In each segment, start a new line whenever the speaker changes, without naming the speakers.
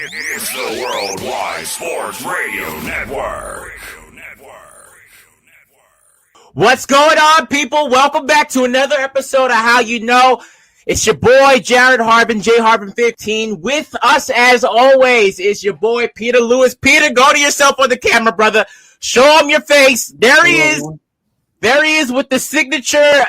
It's the Worldwide Sports Radio Network.
What's going on, people? Welcome back to another episode of How You Know. It's your boy, Jared Harbin, J Harbin 15. With us, as always, is your boy, Peter Lewis. Peter, go to yourself on the camera, brother. Show him your face. There he is. There he is with the signature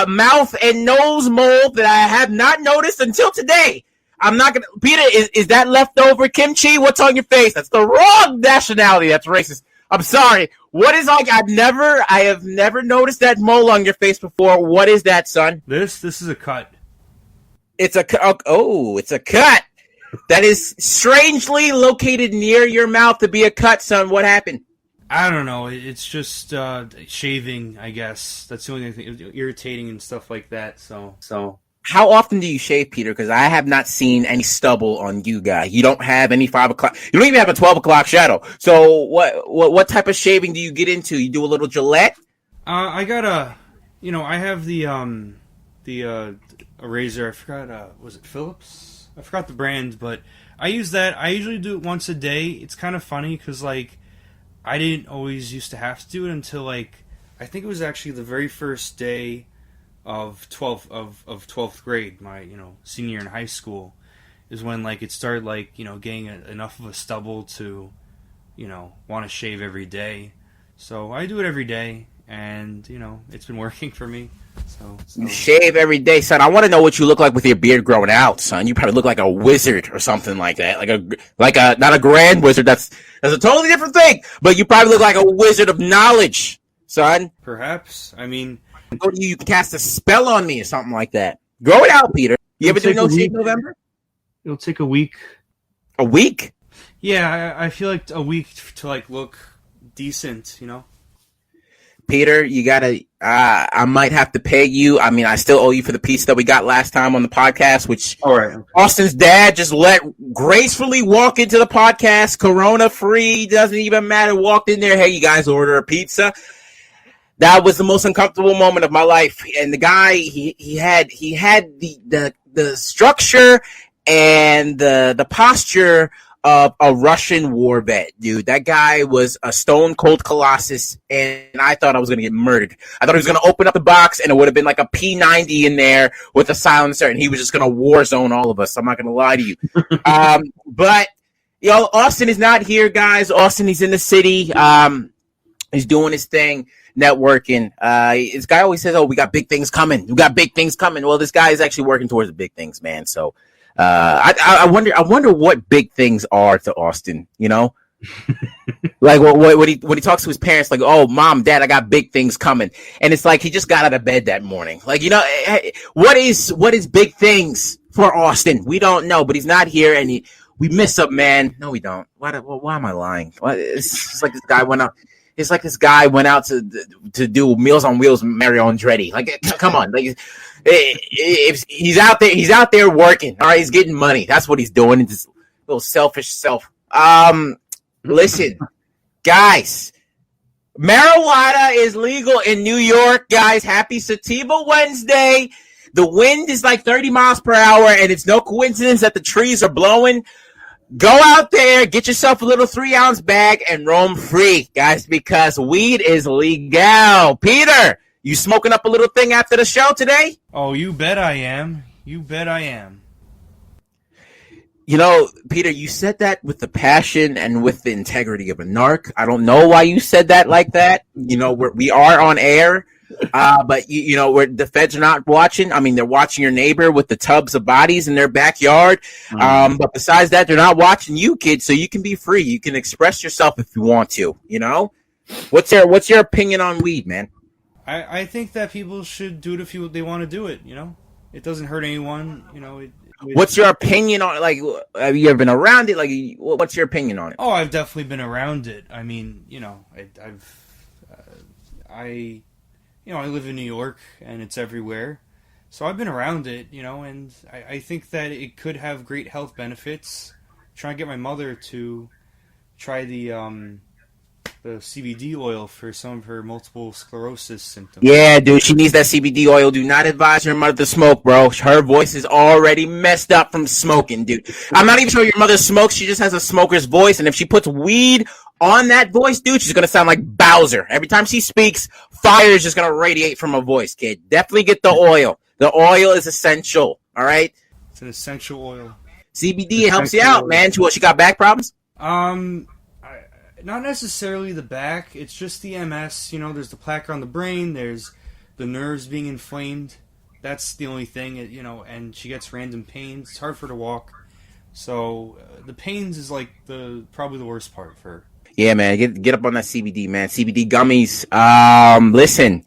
mouth and nose mold that I have not noticed until today. I'm not gonna. Peter, is that leftover kimchi? What's on your face? That's the wrong nationality. That's racist. I'm sorry. What is like? I have never noticed that mole on your face before. What is that, son?
This is a cut.
It's a oh, it's a cut. That is strangely located near your mouth to be a cut, son. What happened?
I don't know. It's just shaving, I guess. That's the only thing. Irritating and stuff like that. So.
How often do you shave, Peter? Because I have not seen any stubble on you, guy. You don't have any 5 o'clock. You don't even have a 12 o'clock shadow. So what type of shaving do you get into? You do a little Gillette?
I got I have the razor. I forgot. Was it Philips? I forgot the brand, but I use that. I usually do it once a day. It's kind of funny because I didn't always used to have to do it until I think it was actually the very first day of 12th grade, my senior year in high school, is when it started getting enough of a stubble to want to shave every day. So I do it every day, and it's been working for me. So
You shave every day, son. I want to know what you look like with your beard growing out, son. You probably look like a wizard or something like that. Like a not a grand wizard. That's a totally different thing. But you probably look like a wizard of knowledge, son.
Perhaps. I mean,
you can cast a spell on me or something like that. Grow it out, Peter. You ever do No Shave November?
It'll take a week.
A week?
Yeah, I feel like a week to look decent,
Peter, you gotta. I might have to pay you. I mean, I still owe you for the piece that we got last time on the podcast, which
all right.
Austin's dad just let gracefully walk into the podcast, Corona free, doesn't even matter. Walked in there, hey, you guys order a pizza. That was the most uncomfortable moment of my life. And the guy, he had the structure and the posture of a Russian war vet, dude. That guy was a stone cold colossus, and I thought I was going to get murdered. I thought he was going to open up the box, and it would have been like a P90 in there with a silencer, and he was just going to war zone all of us. I'm not going to lie to you. But, Austin is not here, guys. Austin, he's in the city. He's doing his thing, networking. This guy always says, "Oh, we got big things coming. We got big things coming." Well, this guy is actually working towards the big things, man. So, I wonder what big things are to Austin. Like when he talks to his parents, like, "Oh, mom, dad, I got big things coming," and it's like he just got out of bed that morning. What is big things for Austin? We don't know, but he's not here, and we miss him, man. No, we don't. Why am I lying? It's like this guy went out. It's like this guy went out to do Meals on Wheels with Mario Andretti. Come on. If he's out there working. All right, he's getting money. That's what he's doing. It's this little selfish self. Listen, guys, marijuana is legal in New York, guys. Happy Sativa Wednesday. The wind is like 30 miles per hour, and it's no coincidence that the trees are blowing. Go out there, get yourself a little 3-ounce bag, and roam free, guys, because weed is legal. Peter, you smoking up a little thing after the show today?
Oh, you bet I am. You bet I am.
Peter, you said that with the passion and with the integrity of a narc. I don't know why you said that like that. We are on air. But where the feds are not watching. I mean, they're watching your neighbor with the tubs of bodies in their backyard. But besides that, they're not watching you, kid. So you can be free. You can express yourself if you want to. What's your opinion on weed, man?
I think that people should do it if they want to do it. It doesn't hurt anyone.
What's your opinion on it? Have you ever been around it? What's your opinion on it?
Oh, I've definitely been around it. I mean, I live in New York, and it's everywhere. So I've been around it, and I think that it could have great health benefits. I'm trying to get my mother to try the the CBD oil for some of her multiple sclerosis symptoms.
Yeah, dude, she needs that CBD oil. Do not advise your mother to smoke, bro. Her voice is already messed up from smoking, dude. I'm not even sure your mother smokes. She just has a smoker's voice, and if she puts weed on that voice, dude, she's gonna sound like Bowser. Every time she speaks, fire is just gonna radiate from her voice, kid. Definitely get the oil. The oil is essential, all right?
It's an essential oil.
CBD helps you out, man. She got back problems?
Not necessarily the back. It's just the MS. You know, there's the plaque on the brain. There's the nerves being inflamed. That's the only thing. You know, and she gets random pains. It's hard for her to walk. So the pains is like probably the worst part for her.
Yeah, man. Get up on that CBD, man. CBD gummies. Listen,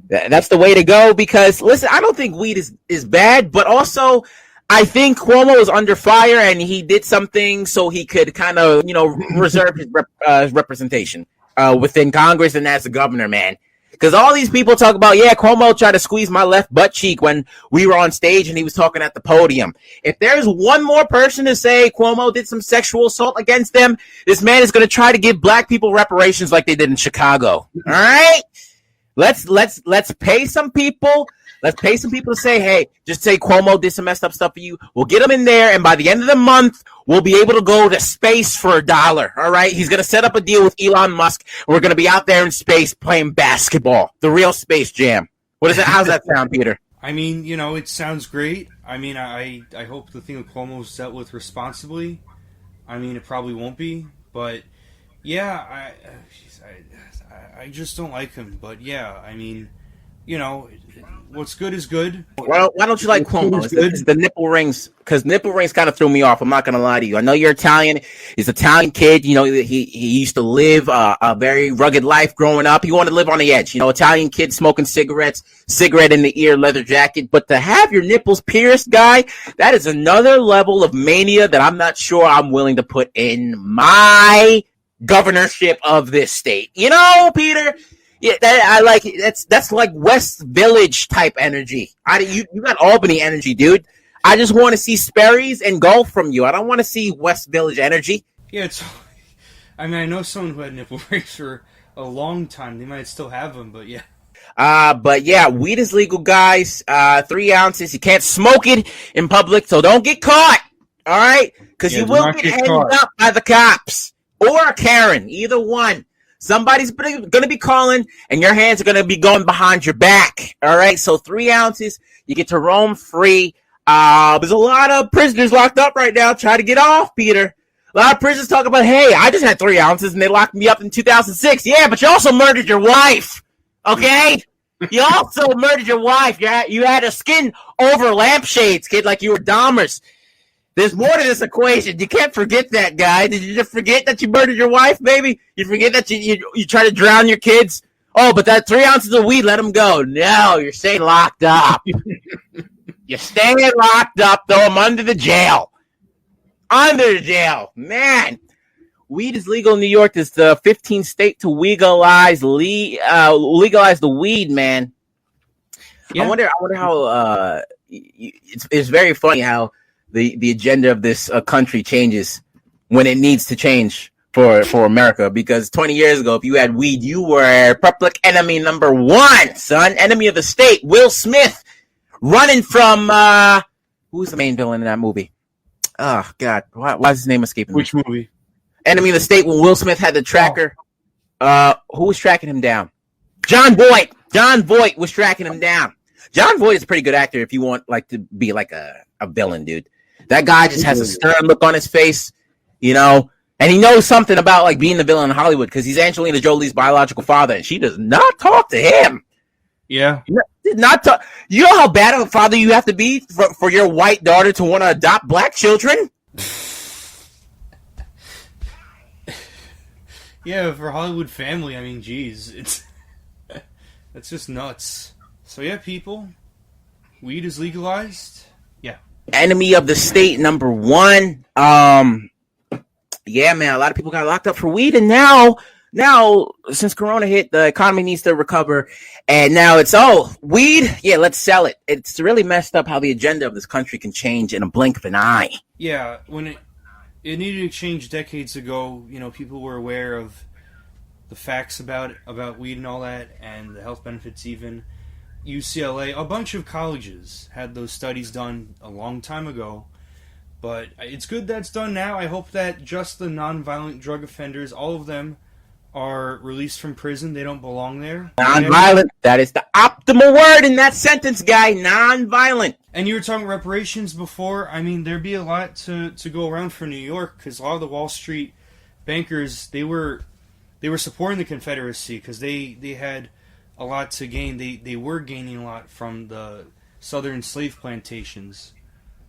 that's the way to go because, listen, I don't think weed is bad, but also I think Cuomo is under fire and he did something so he could kind of, reserve his representation within Congress and as a governor, man. Because all these people talk about, Cuomo tried to squeeze my left butt cheek when we were on stage and he was talking at the podium. If there's one more person to say Cuomo did some sexual assault against them, this man is going to try to give black people reparations like they did in Chicago. All right? Let's pay some people. Let's pay some people to say, hey, just say Cuomo did some messed up stuff for you. We'll get him in there, and by the end of the month, we'll be able to go to space for $1, all right? He's going to set up a deal with Elon Musk, and we're going to be out there in space playing basketball, the real Space Jam. What is it? How's that sound, Peter?
I mean, it sounds great. I mean, I hope the thing with Cuomo is dealt with responsibly. I mean, it probably won't be, but yeah, I just don't like him. But yeah, I mean, what's good is good.
Why don't you like Cuomo? It's the nipple rings, because nipple rings kind of threw me off. I'm not going to lie to you. I know you're Italian. He's an Italian kid. He used to live a very rugged life growing up. He wanted to live on the edge. Italian kid smoking cigarettes, cigarette in the ear, leather jacket. But to have your nipples pierced, guy, that is another level of mania that I'm not sure I'm willing to put in my governorship of this state. Peter? Yeah, I like it. That's like West Village type energy. You got Albany energy, dude. I just want to see Sperry's and golf from you. I don't want to see West Village energy.
Yeah, I know someone who had nipple rings for a long time. They might still have them, but yeah.
But yeah, weed is legal, guys. 3 ounces. You can't smoke it in public, so don't get caught. All right, because you will get hanged up by the cops or a Karen, either one. Somebody's going to be calling, and your hands are going to be going behind your back. All right, so 3 ounces, you get to roam free. There's a lot of prisoners locked up right now trying to get off, Peter. A lot of prisoners talk about, hey, I just had 3 ounces, and they locked me up in 2006. Yeah, but you also murdered your wife, okay? You also murdered your wife. You had a skin over lampshades, kid, like you were Dahmer's. There's more to this equation. You can't forget that, guy. Did you just forget that you murdered your wife, baby? You forget that you try to drown your kids? Oh, but that 3 ounces of weed, let them go. No, you're staying locked up. You're staying locked up, throw them under the jail. Under the jail. Man, weed is legal in New York. It's the 15th state to legalize the weed, man. Yeah. I wonder how it's very funny how the agenda of this country changes when it needs to change for America. Because 20 years ago, if you had weed, you were public enemy number 1, son. Enemy of the state. Will Smith running from who's the main villain in that movie? Oh God, why is his name escaping me?
Which movie?
Enemy of the state. When Will Smith had the tracker, who was tracking him down? John Voight. John Voight was tracking him down. John Voight is a pretty good actor if you want to be like a villain, dude. That guy just has a stern look on his face, and he knows something about being the villain in Hollywood because he's Angelina Jolie's biological father, and she does not talk to him.
Yeah,
did not talk. You know how bad of a father you have to be for your white daughter to want to adopt black children?
Yeah, for Hollywood family, I mean, geez, that's just nuts. So yeah, people, weed is legalized. Yeah.
Enemy of the state number 1. Yeah, man, a lot of people got locked up for weed, and now since Corona hit, the economy needs to recover, and now it's weed. Yeah, let's sell it. It's really messed up how the agenda of this country can change in a blink of an eye.
Yeah, when it needed to change decades ago, people were aware of the facts about weed and all that, and the health benefits even. UCLA, a bunch of colleges had those studies done a long time ago, but it's good that's done now. I hope that just the nonviolent drug offenders, all of them, are released from prison. They don't belong there.
Nonviolent. That is the optimal word in that sentence, guy. Nonviolent.
And you were talking reparations before. I mean, there'd be a lot to go around for New York, because a lot of the Wall Street bankers, they were supporting the Confederacy because they had a lot to gain. They were gaining a lot from the southern slave plantations.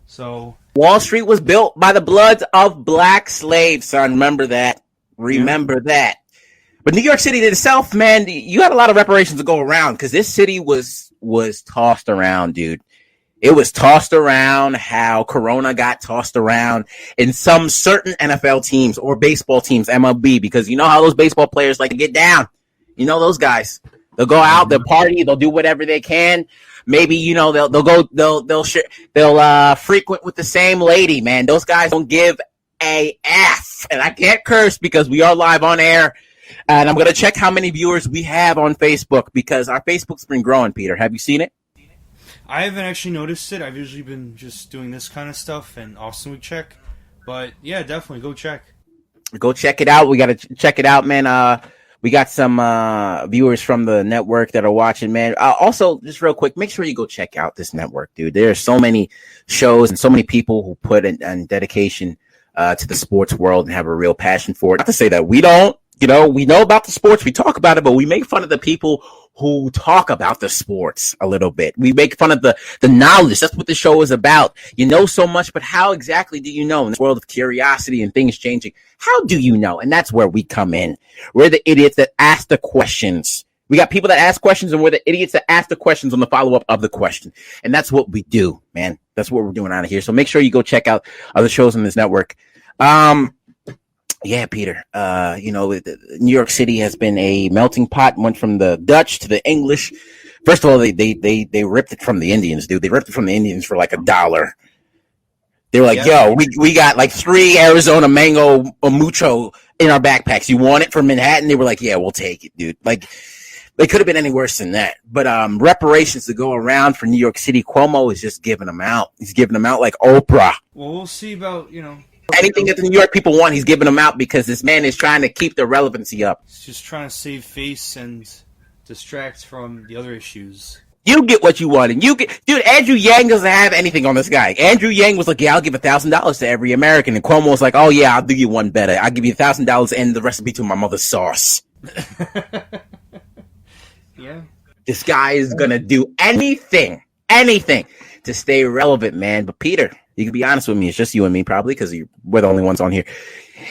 So
Wall Street was built by the bloods of black slaves, son. Remember that. Remember that. But New York City itself, man, you had a lot of reparations to go around because this city was tossed around, dude. It was tossed around how Corona got tossed around in some certain NFL teams or baseball teams, MLB, because you know how those baseball players like to get down. You know those guys. They'll go out, they'll party, they'll do whatever they can. Maybe, you know, they'll frequent with the same lady, man. Those guys don't give a F. And I can't curse because we are live on air. And I'm going to check how many viewers we have on Facebook because our Facebook's been growing, Peter. Have you seen it?
I haven't actually noticed it. I've usually been just doing this kind of stuff and Austin would check. But yeah, definitely go check.
Go check it out. We got to check it out, man. We got some viewers from the network that are watching, man. Also, just real quick, make sure you go check out this network, dude. There are so many shows and so many people who put in dedication to the sports world and have a real passion for it. Not to say that we don't. You know, we know about the sports, we talk about it, but we make fun of the people who talk about the sports a little bit. We make fun of the knowledge. That's what the show is about. You know so much, but how exactly do you know in this world of curiosity and things changing? How do you know? And that's where we come in. We're the idiots that ask the questions. We got people that ask questions, and we're the idiots that ask the questions on the follow-up of the question. And that's what we do, man. That's what we're doing out of here. So make sure you go check out other shows on this network. Yeah, Peter. You know, New York City has been a melting pot. Went from the Dutch to the English. First of all, they ripped it from the Indians, dude. They ripped it from the Indians for like $1. They were like, "Yo, we got like 3 Arizona mango mucho in our backpacks. You want it from Manhattan?" They were like, "Yeah, we'll take it, dude." Like, they could have been any worse than that. But reparations to go around for New York City. Cuomo is just giving them out. He's giving them out like Oprah.
Well, we'll see about, you know,
anything that the New York people want, he's giving them out because this man is trying to keep the relevancy up.
He's just trying to save face and distract from the other issues.
You get what you want, and you get, dude. Andrew Yang doesn't have anything on this guy. Andrew Yang was like, "Yeah, I'll give $1,000 to every American," and Cuomo was like, "Oh yeah, I'll do you one better. I'll give you $1,000 and the recipe to my mother's sauce."
Yeah,
this guy is gonna do anything to stay relevant, man. But Peter, you can be honest with me. It's just you and me, probably, because we're the only ones on here.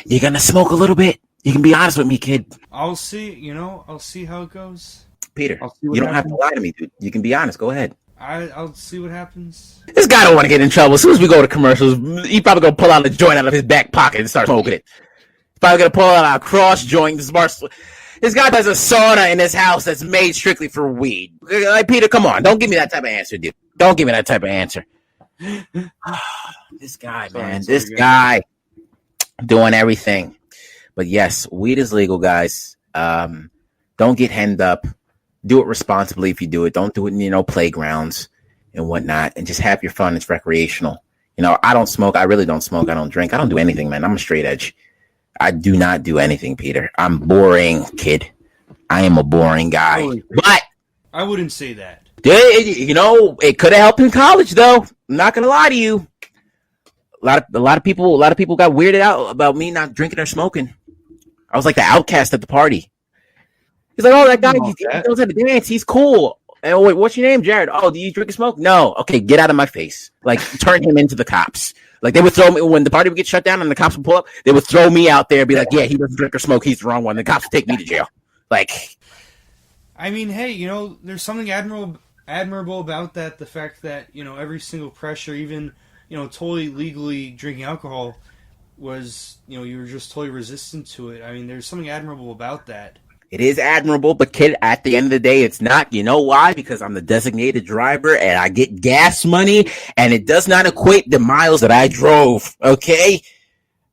You're gonna smoke a little bit. You can be honest with me, kid.
I'll see. You know, I'll see how it goes.
Peter, you don't have to lie to me, dude. You can be honest. Go ahead.
I'll see what happens.
This guy don't want to get in trouble. As soon as we go to commercials, he probably gonna pull out a joint out of his back pocket and start smoking it. He's probably gonna pull out a cross joint. This guy has a sauna in his house that's made strictly for weed. Like, Peter, come on. Don't give me that type of answer, dude. Don't give me that type of answer. This guy, man. This guy doing everything. But yes, weed is legal, guys. Don't get hemmed up. Do it responsibly if you do it. Don't do it in, playgrounds and whatnot. And just have your fun. It's recreational. I don't smoke. I really don't smoke. I don't drink. I don't do anything, man. I'm a straight edge. I do not do anything, Peter. I'm boring, kid. I am a boring guy. But
I wouldn't say that.
It could have helped in college, though. I'm not gonna lie to you. A lot of people got weirded out about me not drinking or smoking. I was like the outcast at the party. He's like, "Oh, that guy, he knows how to dance. He's cool." And, "Oh, wait, what's your name, Jared?" "Oh, do you drink and smoke?" "No." "Okay, get out of my face." Like, turn him into the cops. Like, they would throw me when the party would get shut down and the cops would pull up. They would throw me out there and be like, "Yeah, he doesn't drink or smoke. He's the wrong one." The cops would take me to jail. Like,
I mean, hey, there's something admirable about that. The fact that every single pressure, even totally legally drinking alcohol, was you were just totally resistant to it. I mean, there's something admirable about that.
it is admirable, but kid, at the end of the day, it's not. You know why? Because I'm the designated driver and I get gas money, and it does not equate the miles that I drove. Okay,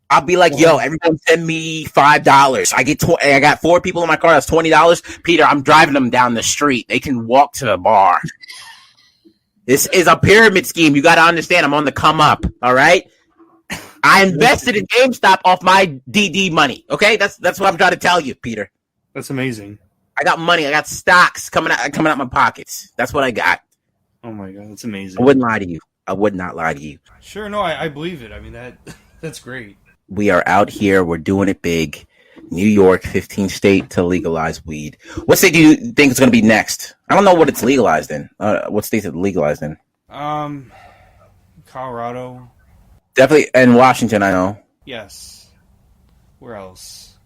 I'll be like, yo, everyone send me $5. I got 4 people in my car. That's $20. Peter, I'm driving them down the street. They can walk to the bar. This is a pyramid scheme. You got to understand. I'm on the come up. All right. I invested in GameStop off my DD money. Okay, that's what I'm trying to tell you, Peter.
That's amazing.
I got money. I got stocks coming out my pockets. That's what I got.
Oh my god, that's amazing.
I wouldn't lie to you. I would not lie to you.
Sure, no, I believe it. I mean that's great.
We are out here. We're doing it big. New York, 15th state to legalize weed. What state do you think is going to be next? I don't know what it's legalized in. What states it legalized in?
Colorado.
Definitely in Washington, I know.
Yes. Where else?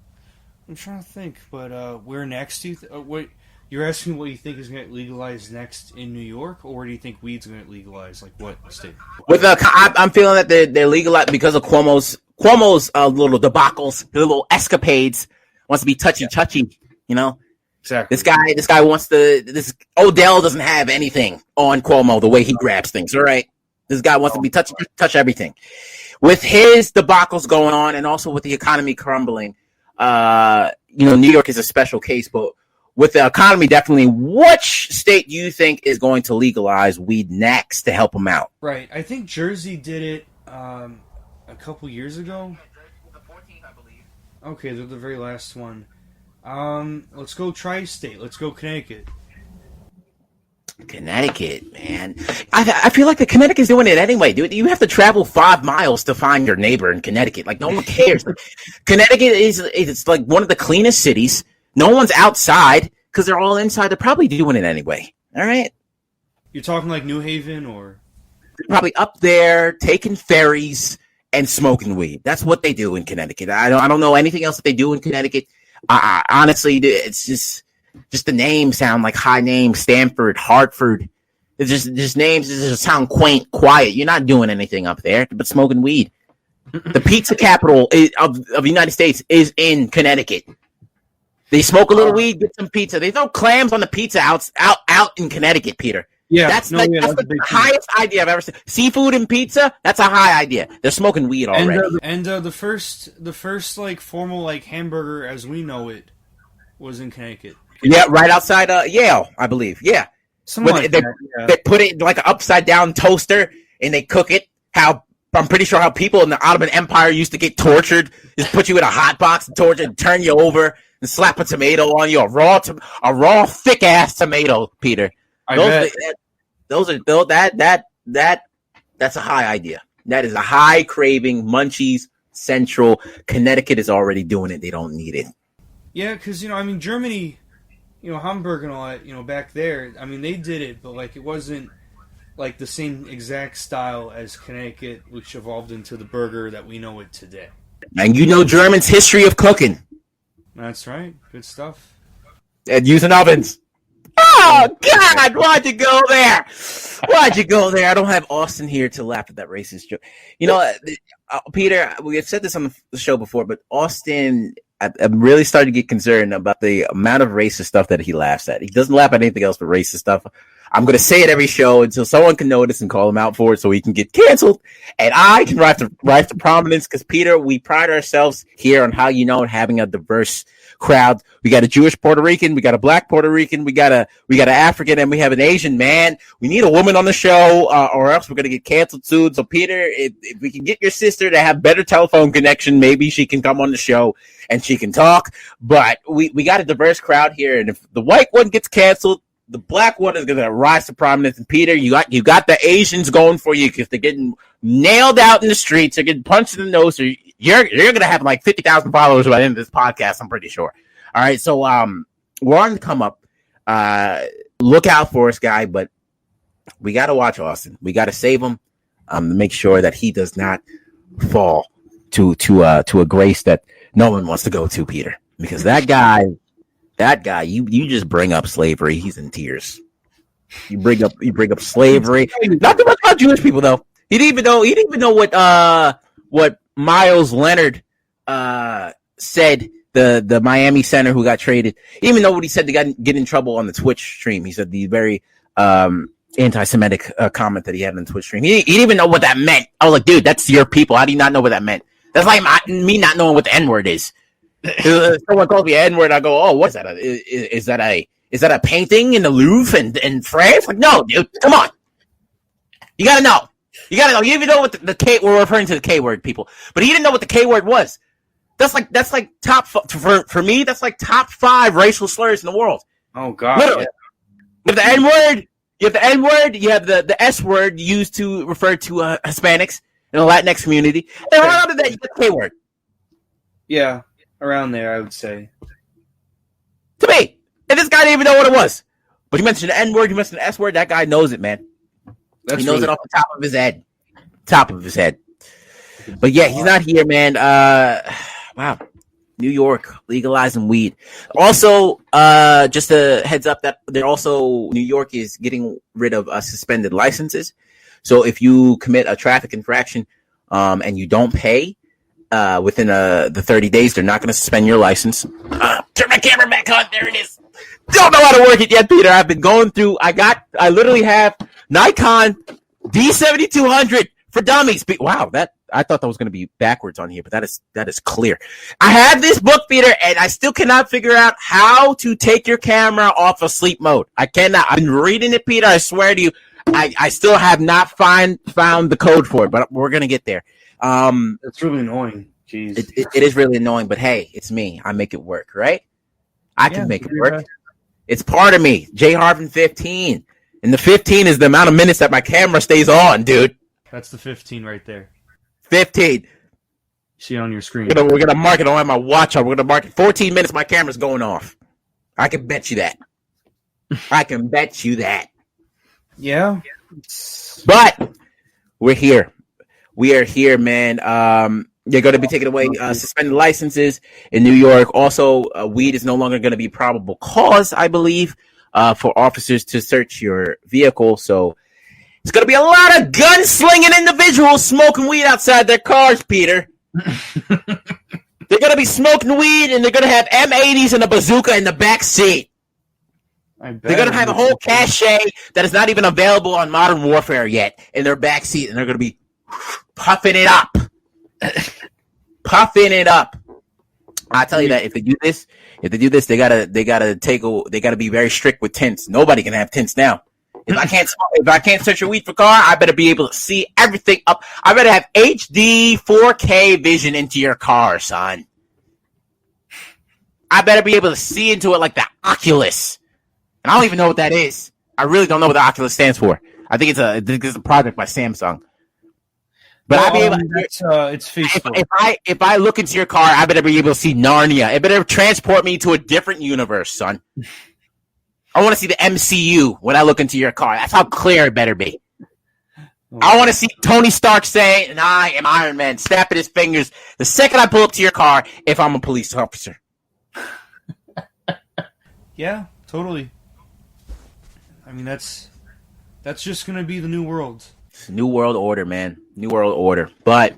I'm trying to think, but where next? Do you what you're asking? What you think is going to get legalized next in New York, or where do you think weed's going to get legalized? Like what state?
With I'm feeling that they're legalized because of Cuomo's little debacles, the little escapades. Wants to be touchy, you know.
Exactly.
This guy wants to. This Odell doesn't have anything on Cuomo the way he grabs things. All right, this guy wants to be touch everything. With his debacles going on, and also with the economy crumbling, New York is a special case. But with the economy, definitely, which state do you think is going to legalize weed next to help them out?
Right. I think Jersey did it a couple years ago.
The 14th, I believe.
Okay, they're the very last one. Let's go tri-state. Let's go Connecticut.
Connecticut, man. I feel like the Connecticut's doing it anyway, dude. You have to travel 5 miles to find your neighbor in Connecticut. Like, no one cares. Connecticut it's like one of the cleanest cities. No one's outside because they're all inside. They're probably doing it anyway. All right?
You're talking like New Haven or?
They're probably up there taking ferries and smoking weed. That's what they do in Connecticut. I don't know anything else that they do in Connecticut. Honestly, it's just the names sound like high names. Stanford, Hartford. It's just names that just sound quaint, quiet. You're not doing anything up there but smoking weed. The pizza capital of the United States is in Connecticut. They smoke a little weed, get some pizza. They throw clams on the pizza out in Connecticut, Peter.
Yeah,
that's the highest idea I've ever seen. Seafood and pizza, that's a high idea. They're smoking weed already.
And the first like formal like hamburger as we know it was in Connecticut.
Yeah, right outside Yale, I believe. Yeah. They put it in like an upside down toaster and they cook it. I'm pretty sure how people in the Ottoman Empire used to get tortured. Just put you in a hot box and torture and turn you over and slap a tomato on you, a raw thick ass tomato, Peter. That's a high idea. That is a high craving. Munchies Central. Connecticut is already doing it. They don't need it.
Yeah, because Germany, Hamburg and all that, back there. I mean, they did it, but like it wasn't like the same exact style as Connecticut, which evolved into the burger that we know it today.
And German's history of cooking.
That's right. Good stuff.
And using ovens. Oh, God, why'd you go there? I don't have Austin here to laugh at that racist joke. Peter, we have said this on the show before, but Austin, I'm really starting to get concerned about the amount of racist stuff that he laughs at. He doesn't laugh at anything else but racist stuff. I'm going to say it every show until someone can notice and call him out for it so he can get canceled. And I can rise to prominence because, Peter, we pride ourselves here on how having a diverse crowd. We got a Jewish Puerto Rican, we got a black Puerto Rican, we got a African, and we have an Asian man. We need a woman on the show, or else we're gonna get canceled soon. So Peter, if we can get your sister to have better telephone connection, maybe she can come on the show and she can talk. But we got a diverse crowd here, and if the white one gets canceled, the black one is gonna rise to prominence. And Peter, you got the Asians going for you because they're getting nailed out in the streets, they're getting punched in the nose. So you're gonna have like 50,000 followers by the end of this podcast, I'm pretty sure. All right, so we're on the come up. Look out for us, guy, but we got to watch Austin. We got to save him to make sure that he does not fall to a grace that no one wants to go to, Peter. Because that guy, you just bring up slavery. He's in tears. You bring up slavery. Not too much about Jewish people though. He didn't even know what Miles Leonard said. The Miami center who got traded, even though what he said to get in trouble on the Twitch stream. He said the very anti-Semitic comment that he had on the Twitch stream. He didn't even know what that meant. I was like, dude, that's your people. How do you not know what that meant? That's like me not knowing what the N-word is. Someone calls me N-word, I go, "Oh, what's that? Is that a painting in the Louvre in France?" Like, no, dude, come on. You gotta know. You even know what the K. We're referring to the K word, people, but he didn't know what the K word was. That's like top for me. That's like top 5 racial slurs in the world.
Oh God!
Literally. You have the N-word. You have the N-word. You have the S word used to refer to Hispanics in the Latinx community. And right under that, you get the K word.
Yeah, around there, I would say.
To me, and this guy didn't even know what it was. But he mentioned the N-word. He mentioned the S word. That guy knows it, man. He knows it off the top of his head. Top of his head. But yeah, he's not here, man. Wow. New York legalizing weed. Also, just a heads up that New York is getting rid of suspended licenses. So if you commit a traffic infraction and you don't pay within the 30 days, they're not going to suspend your license. Turn my camera back on. There it is. Don't know how to work it yet, Peter. I've been going through. I literally have Nikon D7200 for dummies. Wow, I thought that was going to be backwards on here, but that is clear. I have this book, Peter, and I still cannot figure out how to take your camera off of sleep mode. I cannot. I've been reading it, Peter. I swear to you, I still have not found the code for it, but we're going to get there.
It's really annoying. Jeez.
It is really annoying, but hey, it's me. I make it work, right? I can make it work. It's part of me. J Harvin 15. And the 15 is the amount of minutes that my camera stays on, dude.
That's the 15 right there.
15.
See it on your screen.
We're gonna mark it. I don't have my watch on. We're gonna mark it. 14 minutes. My camera's going off. I can bet you that. I can bet you that.
Yeah.
But we're here. We are here, man. They're going to be taking away suspended licenses in New York. Also, weed is no longer going to be probable cause, I believe, for officers to search your vehicle. So it's going to be a lot of gunslinging individuals smoking weed outside their cars, Peter. They're going to be smoking weed, and they're going to have M80s and a bazooka in the back seat. They're going to have a whole cache that is not even available on Modern Warfare yet in their back seat, and they're going to be puffing it up. Puffing it up. I tell you that if they do this, they gotta be very strict with tints. Nobody can have tints now. If I can't search your weed for car, I better be able to see everything up. I better have HD 4K vision into your car, son. I better be able to see into it like the Oculus. And I don't even know what that is. I really don't know what the Oculus stands for. I think it's a project by Samsung. But I'll be able
it's Facebook.
If I look into your car, I better be able to see Narnia. It better transport me to a different universe, son. I want to see the MCU when I look into your car. That's how clear it better be. I want to see Tony Stark say, "And I am Iron Man," snapping his fingers the second I pull up to your car if I'm a police officer.
Yeah, totally. I mean, that's just going to be the new world.
New world order, man. New world order. But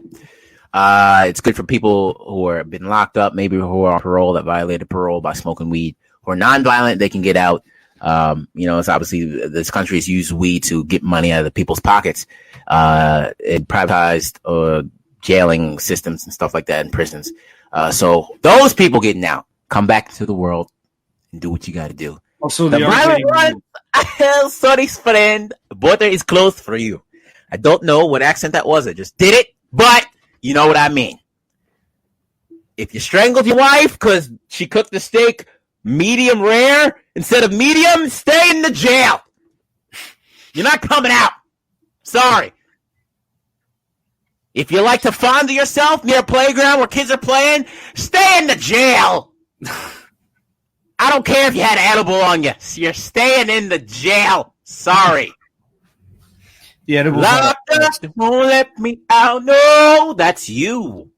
it's good for people who have been locked up, maybe who are on parole, that violated parole by smoking weed, who are nonviolent. They can get out. It's obviously this country has used weed to get money out of the people's pockets. It privatized jailing systems and stuff like that in prisons. So those people getting out, come back to the world and do what you got to do.
Also,
the violent one, sorry's friend, border is closed for you. I don't know what accent that was. I just did it, but you know what I mean. If you strangled your wife because she cooked the steak medium rare instead of medium, stay in the jail. You're not coming out. Sorry. If you like to fondle yourself near a playground where kids are playing, stay in the jail. I don't care if you had an edible on you. You're staying in the jail. Sorry.
The edible
won't let me out. No, that's you.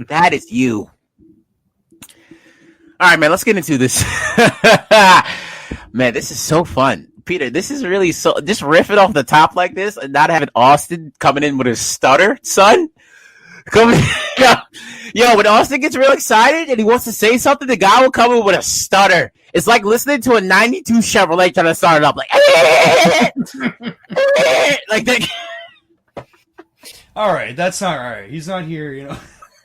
That is you. All right, man, let's get into this. Man, this is so fun. Peter, this is really so... Just riffing off the top like this and not having Austin coming in with his stutter, son. Yo, when Austin gets real excited and he wants to say something, the guy will come in with a stutter. It's like listening to a 92 Chevrolet trying to start it up. Like, like that.
All right, that's not all right. He's not here, you know.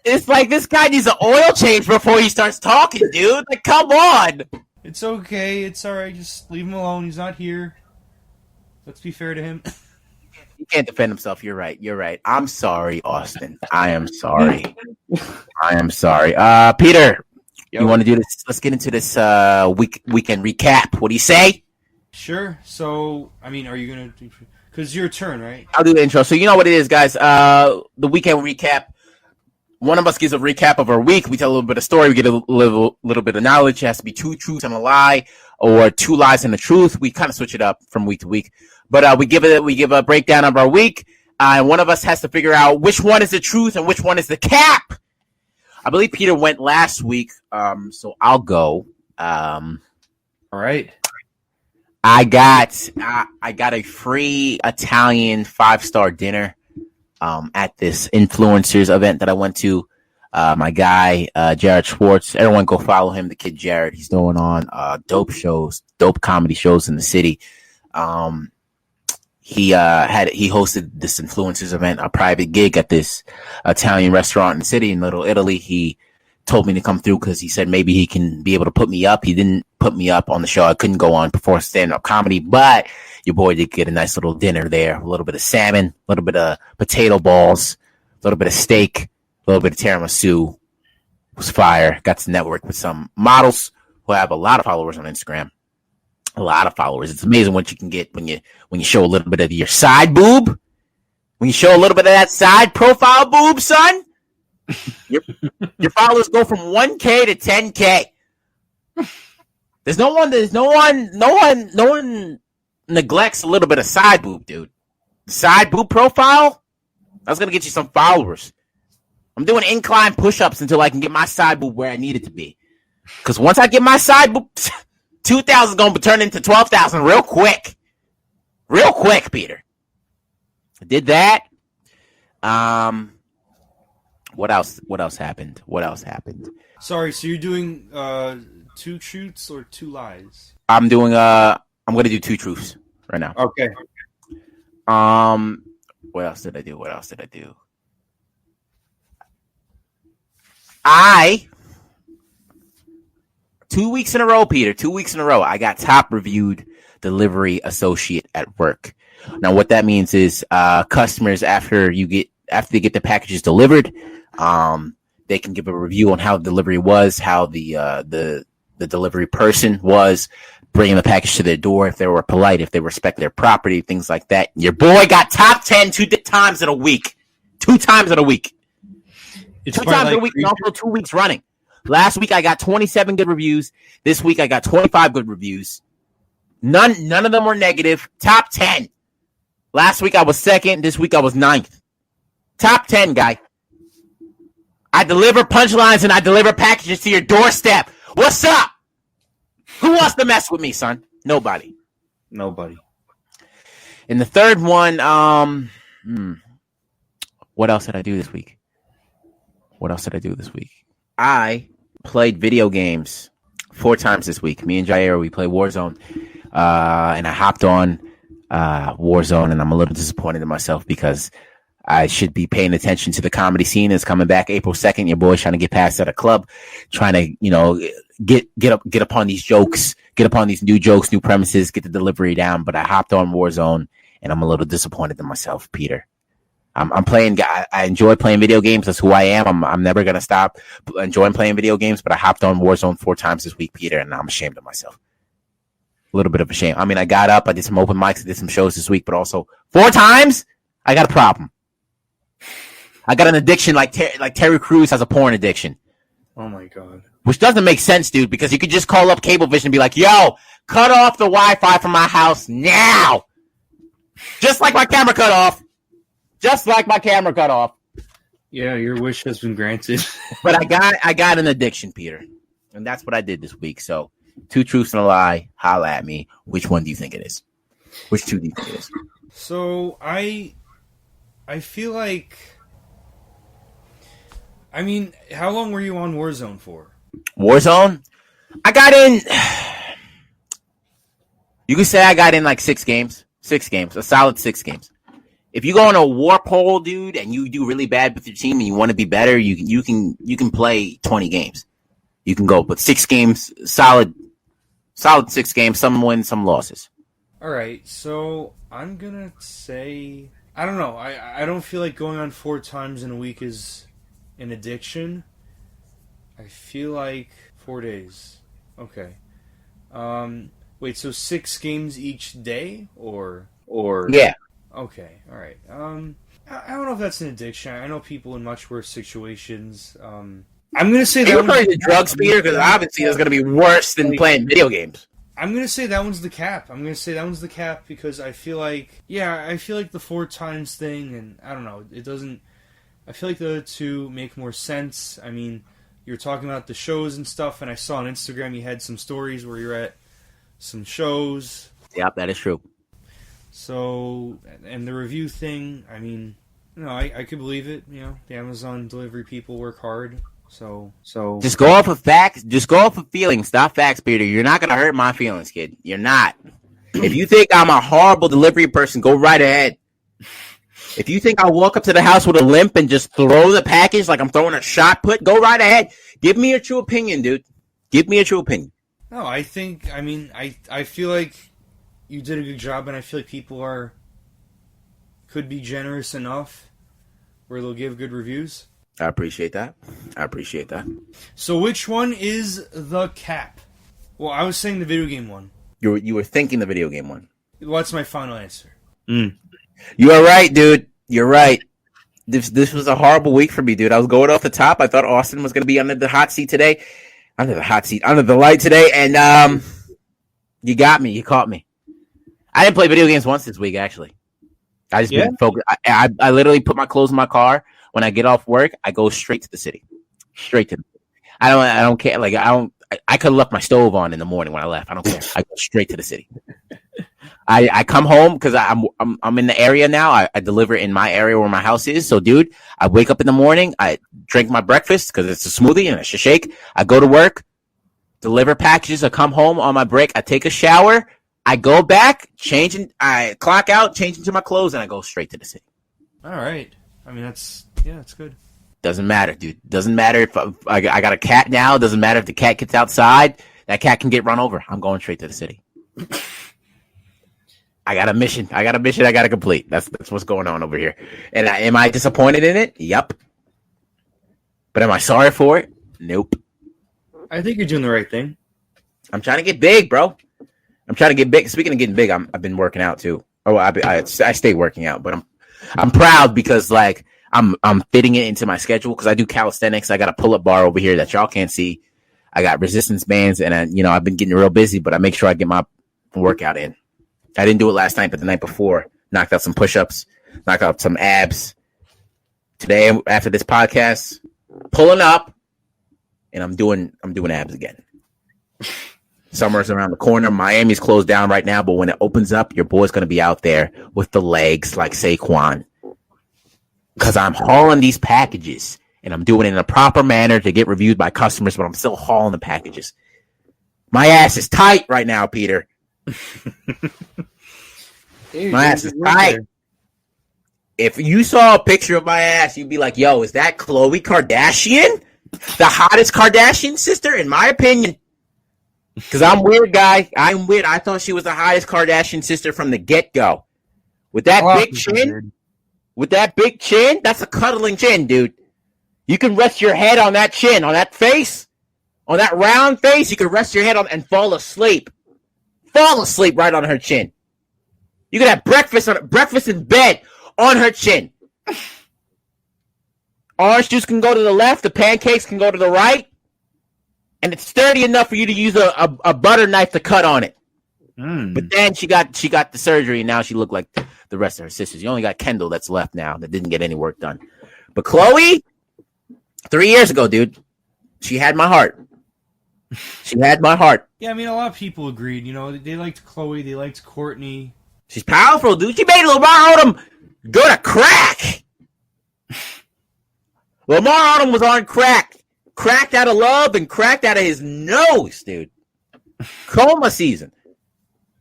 It's like this guy needs an oil change before he starts talking, dude. Like, come on.
It's okay. It's all right. Just leave him alone. He's not here. Let's be fair to him.
He can't defend himself. You're right. You're right. I'm sorry, Austin. I am sorry. I am sorry. Peter, you want to do this? Let's get into this weekend recap. What do you say?
Sure. So, I mean, are you gonna do? Because your turn, right?
I'll do the intro. So you know what it is, guys. The weekend recap. One of us gives a recap of our week. We tell a little bit of story. We get a little bit of knowledge. It has to be 2 truths and a lie, or 2 lies and a truth. We kind of switch it up from week to week. But we give a breakdown of our week. And one of us has to figure out which one is the truth and which one is the cap. I believe Peter went last week, so I'll go.
All right.
I got a free Italian 5-star dinner at this influencers event that I went to. My guy Jared Schwartz. Everyone go follow him. The kid Jared. He's going on dope comedy shows in the city. He hosted this influencers event, a private gig at this Italian restaurant in the city in Little Italy. He told me to come through because he said maybe he can be able to put me up. He didn't put me up on the show. I couldn't go on before stand-up comedy, but your boy did get a nice little dinner there. A little bit of salmon, a little bit of potato balls, a little bit of steak, a little bit of tiramisu. It was fire. Got to network with some models who have a lot of followers on Instagram. A lot of followers. It's amazing what you can get when you show a little bit of your side boob. When you show a little bit of that side profile boob, son, your followers go from 1K to 10K. No one neglects a little bit of side boob, dude. Side boob profile, that's gonna get you some followers. I'm doing incline push-ups until I can get my side boob where I need it to be. Because once I get my side boob, 2,000 is gonna turn into 12,000 real quick. Real quick, Peter. I did that. What else happened?
Sorry, so you're doing 2 truths or 2 lies?
I'm gonna do 2 truths right now.
Okay.
What else did I do? 2 weeks in a row, Peter. 2 weeks in a row, I got top reviewed delivery associate at work. Now, what that means is customers after they get the packages delivered, they can give a review on how the delivery was, how the delivery person was bringing the package to their door, if they were polite, if they respect their property, things like that. Your boy got top 10 2 times in a week. 2 times in a week.
It's
2 times in a week, and also 2 weeks running. Last week I got 27 good reviews. This week I got 25 good reviews. None of them were negative. Top 10. Last week I was 2nd. This week I was 9th. Top 10, guy. I deliver punchlines and I deliver packages to your doorstep. What's up? Who wants to mess with me, son? Nobody. And the third one, what else did I do this week? I played video games 4 times this week. Me and Jair, we played Warzone. And I hopped on Warzone, and I'm a little disappointed in myself because I should be paying attention to the comedy scene. It's coming back April 2nd. Your boy's trying to get past at a club, trying to, get upon these jokes, get upon these new jokes, new premises, get the delivery down. But I hopped on Warzone, and I'm a little disappointed in myself, Peter. I'm playing. I enjoy playing video games. That's who I am. I'm never gonna stop enjoying playing video games. But I hopped on Warzone 4 times this week, Peter, and I'm ashamed of myself. A little bit of a shame. I mean, I got up, I did some open mics, I did some shows this week, but also 4 times, I got a problem. I got an addiction like Terry Crews has a porn addiction.
Oh my god.
Which doesn't make sense, dude, because you could just call up Cablevision and be like, yo, cut off the Wi-Fi from my house now. Just like my camera cut off.
Yeah, your wish has been granted.
But I got an addiction, Peter. And that's what I did this week. So 2 truths and a lie. Holla at me. Which one do you think it is? Which 2 do you think it is?
So I feel like, I mean, how long were you on Warzone for?
Warzone? I got in, you could say I got in like 6 games. 6 games. A solid 6 games. If you go on a warp hole, dude, and you do really bad with your team and you want to be better, you can play 20 games. You can go, but 6 games, solid 6 games, some wins, some losses.
All right, so I'm gonna say I don't know. I don't feel like going on 4 times in a week is an addiction. I feel like 4 days. Okay. Wait, so 6 games each day, or
Yeah.
Okay, all right. I don't know if that's an addiction. I know people in much worse situations. I'm gonna say that
You're probably
one's
the drugs, Peter, because obviously that's going to be worse than playing video games.
I'm gonna say that one's the cap. Because I feel like the 4 times thing, and I don't know. It doesn't. I feel like the other two make more sense. I mean, you're talking about the shows and stuff, and I saw on Instagram you had some stories where you're at some shows.
Yep, that is true.
So, and the review thing, I mean, I could believe it. You know, the Amazon delivery people work hard. So
just go off of facts. Just go off of feelings. Stop facts, Peter. You're not going to hurt my feelings, kid. You're not. If you think I'm a horrible delivery person, go right ahead. If you think I'll walk up to the house with a limp and just throw the package like I'm throwing a shot put, go right ahead. Give me a true opinion, dude. Give me a true opinion.
No, I feel like you did a good job, and I feel like people could be generous enough where they'll give good reviews.
I appreciate that.
So which one is the cap? Well, I was saying the video game one.
You were thinking the video game one.
What's my final answer?
You are right, dude. You're right. This was a horrible week for me, dude. I was going off the top. I thought Austin was going to be under the hot seat today. Under the light today, and you got me. You caught me. I didn't play video games once this week, actually. I just been focused. I literally put my clothes in my car. When I get off work, I go straight to the city. I don't care. Like I could have left my stove on in the morning when I left. I don't care. I go straight to the city. I come home because I'm in the area now. I deliver in my area where my house is. So, dude, I wake up in the morning. I drink my breakfast because it's a smoothie and it's a shake. I go to work, deliver packages. I come home on my break. I take a shower. I go back, I clock out, change into my clothes, and I go straight to the city.
All right. I mean, that's good.
Doesn't matter, dude. Doesn't matter if I got a cat now. Doesn't matter if the cat gets outside. That cat can get run over. I'm going straight to the city. I got a mission. I got to complete. That's what's going on over here. And am I disappointed in it? Yep. But am I sorry for it? Nope.
I think you're doing the right thing.
I'm trying to get big, bro. I'm trying to get big. Speaking of getting big, I've been working out too. Oh, I stay working out, but I'm proud because like I'm fitting it into my schedule because I do calisthenics. I got a pull-up bar over here that y'all can't see. I got resistance bands, and I've been getting real busy, but I make sure I get my workout in. I didn't do it last night, but the night before, knocked out some push-ups, knocked out some abs. Today, after this podcast, pulling up, and I'm doing abs again. Summer's around the corner. Miami's closed down right now, but when it opens up, your boy's going to be out there with the legs like Saquon. Because I'm hauling these packages, and I'm doing it in a proper manner to get reviewed by customers, but I'm still hauling the packages. My ass is tight right now, Peter. My ass is tight. If you saw a picture of my ass, you'd be like, yo, is that Khloe Kardashian? The hottest Kardashian sister, in my opinion. Because I'm weird, guy. I'm weird. I thought she was the hottest Kardashian sister from the get-go. With that big chin, that's a cuddling chin, dude. You can rest your head on that chin, on that face, on that round face. You can rest your head on and fall asleep. Fall asleep right on her chin. You can have breakfast in bed on her chin. Orange juice can go to the left. The pancakes can go to the right. And it's sturdy enough for you to use a butter knife to cut on it. But then she got the surgery, and now she looked like the rest of her sisters. You only got Kendall that's left now that didn't get any work done. But Khloe, 3 years ago, dude, she had my heart. She had my heart.
Yeah, I mean, a lot of people agreed. They liked Khloe, they liked Courtney.
She's powerful, dude. She made Lamar Odom go to crack. Lamar Odom was on crack. Cracked out of love and cracked out of his nose, dude. Coma season.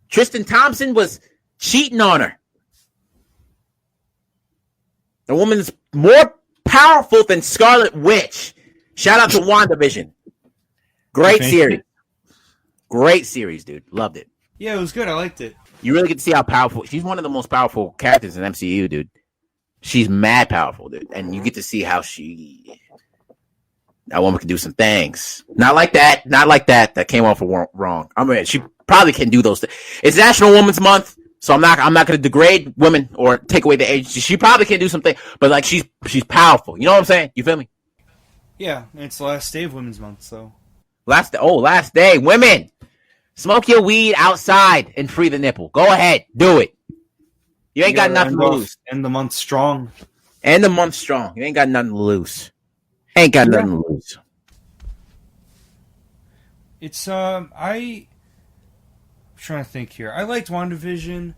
Tristan Thompson was cheating on her. A woman is more powerful than Scarlet Witch. Shout out to WandaVision. Great series. Great series, dude. Loved it.
Yeah, it was good. I liked it.
You really get to see how powerful. She's one of the most powerful characters in MCU, dude. She's mad powerful, dude. And you get to see how that woman can do some things. Not like that. Not like that. That came off wrong. I mean, she probably can do those things. It's National Women's Month, so I'm not going to degrade women or take away the age. She probably can do something, but like she's powerful. You know what I'm saying? You feel me?
Yeah, it's the last day of Women's Month, so.
Last day. Women, smoke your weed outside and free the nipple. Go ahead. Do it. You ain't got nothing to lose.
End the month strong.
End the month strong. You ain't got nothing to lose. Ain't got nothing to lose.
It's, I'm trying to think here. I liked WandaVision.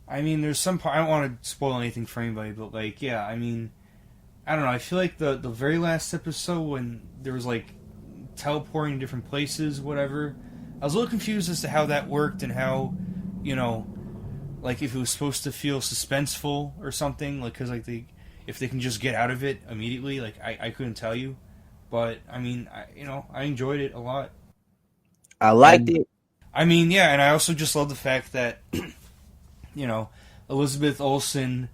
I mean, there's some part, I don't want to spoil anything for anybody, but like, yeah, I mean, I don't know. I feel like the very last episode when there was like teleporting to different places, whatever, I was a little confused as to how that worked and how, you know, like if it was supposed to feel suspenseful or something, like because like if they can just get out of it immediately, like I couldn't tell you, but I mean, I enjoyed it a lot.
I liked it.
I mean, yeah, and I also just love the fact that, you know, Elizabeth Olsen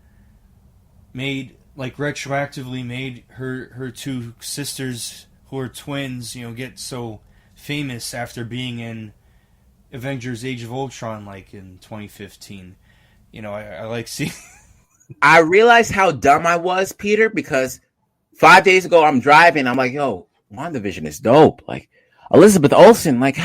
retroactively made her two sisters who are twins, you know, get so famous after being in Avengers Age of Ultron, like in 2015. You know, I like seeing...
I realized how dumb I was, Peter, because 5 days ago I'm driving, I'm like, yo, WandaVision is dope. Like, Elizabeth Olsen, like,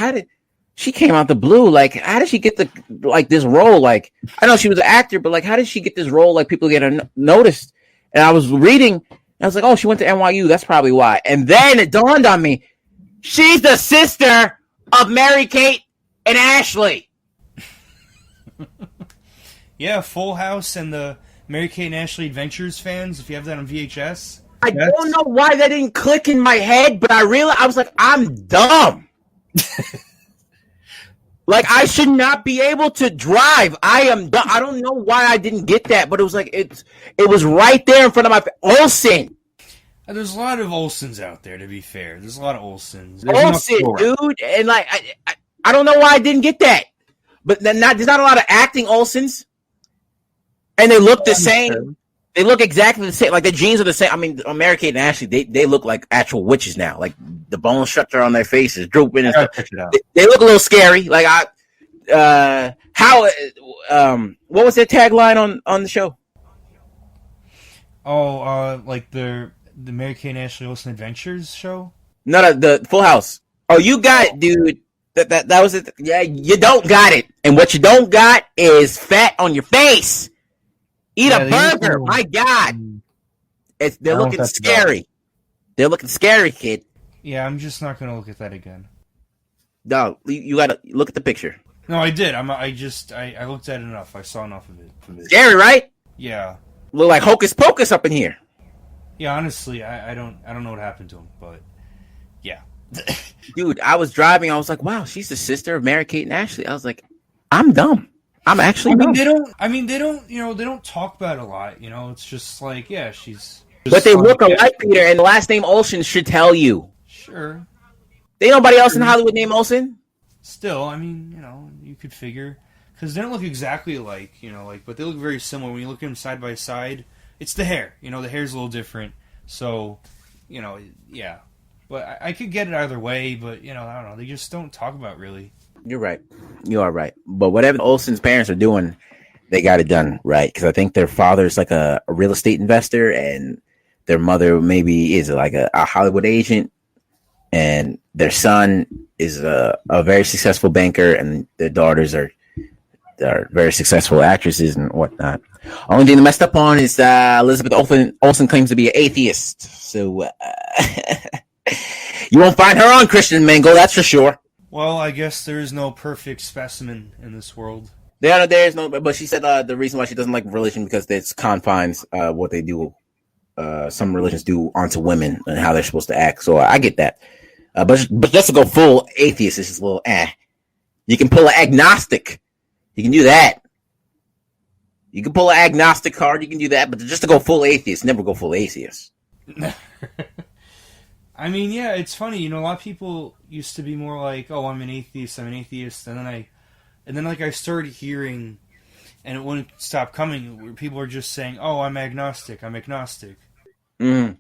she came out the blue. Like, how did she get this role? Like, I know she was an actor, but like, how did she get this role? Like, people get noticed. And I was reading, and I was like, oh, she went to NYU. That's probably why. And then it dawned on me, she's the sister of Mary-Kate and Ashley.
Yeah, Full House and the Mary-Kate and Ashley Adventures fans, if you have that on VHS.
I don't know why that didn't click in my head, but I was like, I'm dumb. Like, I should not be able to drive. I am dumb. I don't know why I didn't get that, but it was like, it was right there in front of my face. Olsen.
There's a lot of Olsens out there, to be fair. There's a lot of Olsens.
Olsen, dude. And like, I don't know why I didn't get that. But there's not a lot of acting Olsens. And they look the same. They look exactly the same. Like, the genes are the same. I mean, Mary-Kate and Ashley, they look like actual witches now. Like, the bone structure on their faces drooping and stuff. They look a little scary. Like, what was their tagline on the show?
Oh, like the Mary-Kate and Ashley Olsen Adventures show?
No, the Full House. Oh, you got it, dude. That was it. Yeah, you don't got it. And what you don't got is fat on your face. Eat a burger. My God. They're looking scary. They're looking scary, kid.
Yeah, I'm just not going to look at that again.
No, you got to look at the picture.
No, I did. I looked at it enough. I saw enough of it.
Scary, right?
Yeah.
Look like Hocus Pocus up in here.
Yeah, honestly, I don't know what happened to him, but yeah.
Dude, I was driving. I was like, wow, she's the sister of Mary-Kate and Ashley. I was like, I'm dumb. I'm actually dumb.
They don't talk about it a lot. You know, it's just like, yeah, she's.
But they look alike, Peter, and the last name Olsen should tell you.
Sure.
Ain't nobody else in Hollywood named Olsen?
Still, I mean, you know, you could figure. Because they don't look exactly alike, you know, like, but they look very similar. When you look at them side by side, it's the hair. You know, the hair's a little different. So, you know, yeah. But I could get it either way, but, you know, I don't know. They just don't talk about it really.
You're right. You are right. But whatever Olsen's parents are doing, they got it done right. Because I think their father's like a real estate investor, and their mother maybe is like a Hollywood agent, and their son is a very successful banker, and their daughters are very successful actresses and whatnot. Only thing they messed up on is Elizabeth Olsen claims to be an atheist. So you won't find her on Christian Mingle, that's for sure.
Well, I guess there is no perfect specimen in this world.
There is no, but she said the reason why she doesn't like religion because it's confines what they do. Some religions do onto women and how they're supposed to act. So I get that. But just to go full atheist is just a little You can pull an agnostic. You can do that. You can pull an agnostic card. You can do that, but just to go full atheist, never go full atheist.
I mean, yeah, it's funny. A lot of people used to be more like, "Oh, I'm an atheist. I'm an atheist," and then I started hearing, and it wouldn't stop coming. Where people are just saying, "Oh, I'm agnostic. I'm agnostic."
Mm.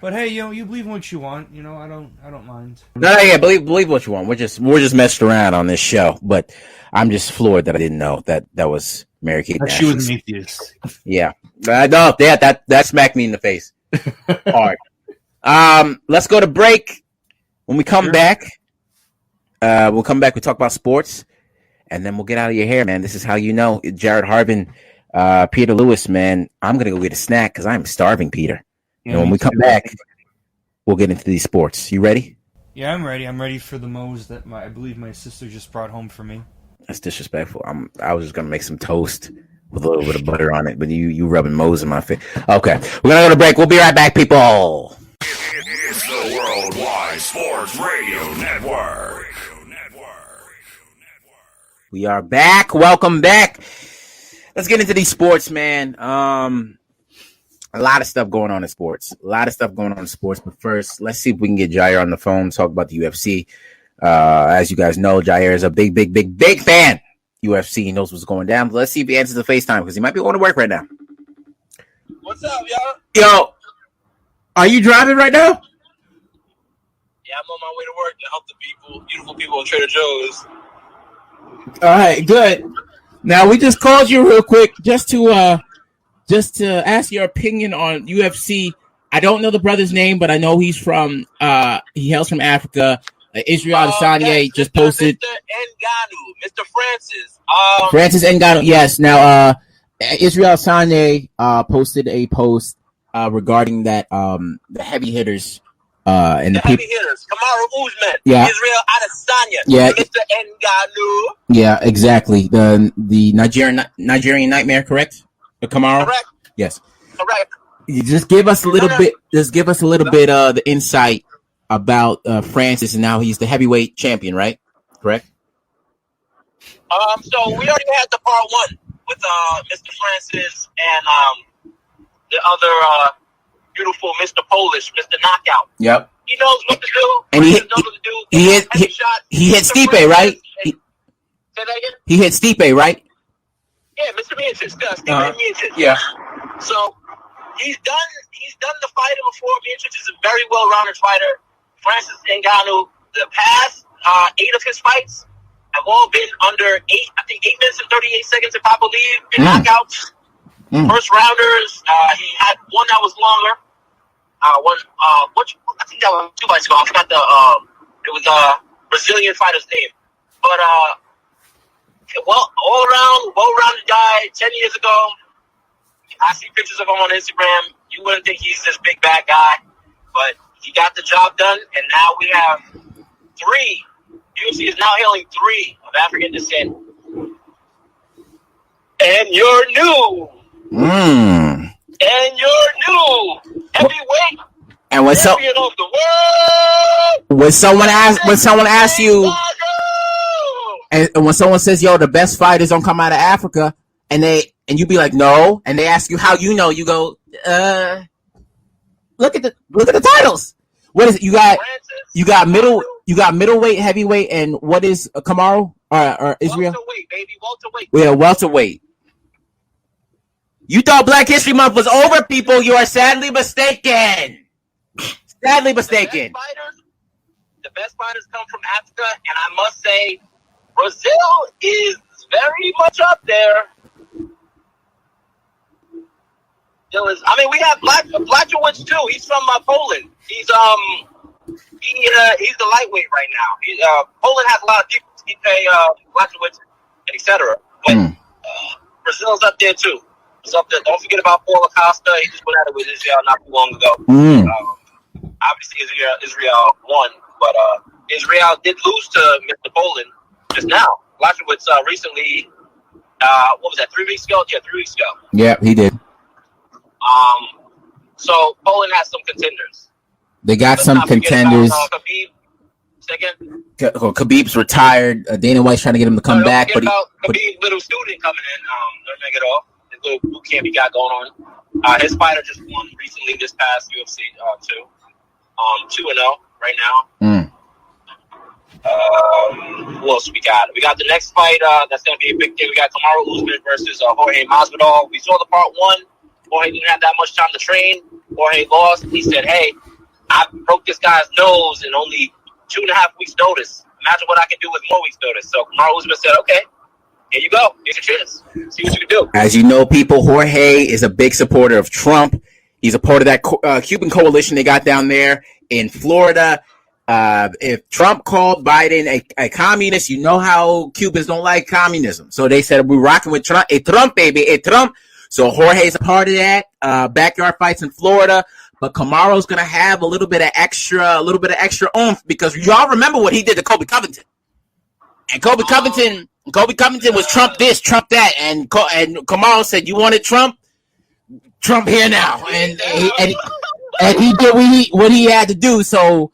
But hey, you believe in what you want. I don't mind.
No, yeah, believe what you want. We're just messing around on this show, but I'm just floored that I didn't know that was Mary Kate.
She was an atheist.
Yeah, no, that smacked me in the face hard. Let's go to break. When we come back, we'll come back. We talk about sports, and then we'll get out of your hair, man. This is how you know. Jared Harbin, Peter Lewis, man. I'm gonna go get a snack because I'm starving, Peter.
Yeah,
and when we come back, we'll get into these sports. You ready?
Yeah, I'm ready. I'm ready for the Moe's that I believe my sister just brought home for me.
That's disrespectful. I was just gonna make some toast with a little bit of butter on it, but you rubbing Moe's in my face. Okay, we're gonna go to break. We'll be right back, people.
It's the Worldwide Sports Radio Network.
We are back. Welcome back. Let's get into these sports, man. A lot of stuff going on in sports. But first, let's see if we can get Jair on the phone, talk about the UFC. As you guys know, Jair is a big fan. UFC, he knows what's going down. But let's see if he answers the FaceTime because he might be going to work right now.
What's up, y'all?
Yo, are you driving right now?
Yeah, I'm on my way to work to help the beautiful people in Trader Joe's.
All right, good. Now we just called you real quick just to ask your opinion on UFC. I don't know the brother's name, but I know he's from he hails from Africa. Israel Adesanya just posted
Mr. Ngannou, Mr. Francis.
Francis Ngannou. Yes. Now Israel Adesanya posted a post regarding that the heavy hitters and the
heavy hitters, Kamaru Usman,
Yeah.
Israel Adesanya,
Yeah.
Mr. Ngannou.
Yeah, exactly. The Nigerian Nightmare, correct? Kamaru?
Correct.
Yes.
Correct.
You just give us a little bit. Just give us a little bit of the insight about Francis, and now he's the heavyweight champion, right? Correct.
So we already had the part one with Mr. Francis and the other beautiful Mr. Polish, Mr. Knockout.
Yep.
He knows what to do.
And he
knows what to do.
he hit
Mr.
Stipe,
Francis,
right?
Say that again.
He hit Stipe, right?
Yeah, Mr. Miocic. Stipe Miocic.
Yeah.
So he's done the fighting before. Miocic is a very well-rounded fighter. Francis Ngannou, the past 8 of his fights have all been under 8 minutes and 38 seconds, if I believe, in knockouts. First rounders. He had one that was longer. I think that was 2 fights ago. I forgot it was a Brazilian fighter's name. But well-rounded guy. 10 years ago, I see pictures of him on Instagram. You wouldn't think he's this big bad guy, but he got the job done, and now we have 3. UFC is now hailing 3 of African descent. And you're new. And you're new heavyweight
And when
champion of the world.
when someone asks you, and when someone says, "Yo, the best fighters don't come out of Africa," and you be like, "No," and they ask you how you know, you go, look at the titles. What is it? You got middleweight, heavyweight, and what is Kamaru or Israel?
Welterweight, baby, welterweight.
Yeah, welterweight. You thought Black History Month was over, people. You are sadly mistaken. Sadly mistaken.
The best fighters come from Africa, and I must say, Brazil is very much up there. We have Blachowicz too. He's from Poland. He's the lightweight right now. Poland has a lot of people. Blachowicz, etc. But Brazil's up there too. It's up there. Don't forget about Paulo Costa. He just went at it with Israel not too long ago. Obviously, Israel won, but Israel did lose to Mr. Poland just now. Blachowicz recently, what was that? 3 weeks ago? Yeah, 3 weeks ago.
Yeah, he did.
So Poland has some contenders.
They got some contenders.
Khabib, second.
Khabib's retired. Dana White's trying to get him to come back, but
Khabib's little student coming in. Nurmagomedov, his good boot camp he got going on. His fighter just won recently this past UFC 2-0 right now. Who else we got? We got the next fight. That's going to be a big thing. We got Kamaru Usman versus Jorge Masvidal. We saw the part one. Jorge didn't have that much time to train. Jorge lost. He said, "Hey, I broke this guy's nose in only 2.5 weeks' notice. Imagine what I can do with more weeks' notice." So Kamaru Usman said, "Okay, here you go. Here's your chance. See what you can do."
As you know, people, Jorge is a big supporter of Trump. He's a part of that Cuban coalition they got down there in Florida. If Trump called Biden a communist, you know how Cubans don't like communism. So they said, we're rocking with Trump. A Trump, baby, a Trump. So Jorge's a part of that. Backyard fights in Florida. But Kamaru's going to have a little bit of extra oomph because y'all remember what he did to Colby Covington. And Colby Covington was Trump this, Trump that. And Kamaru said, you wanted Trump? Trump here now. And he did what he had to do. So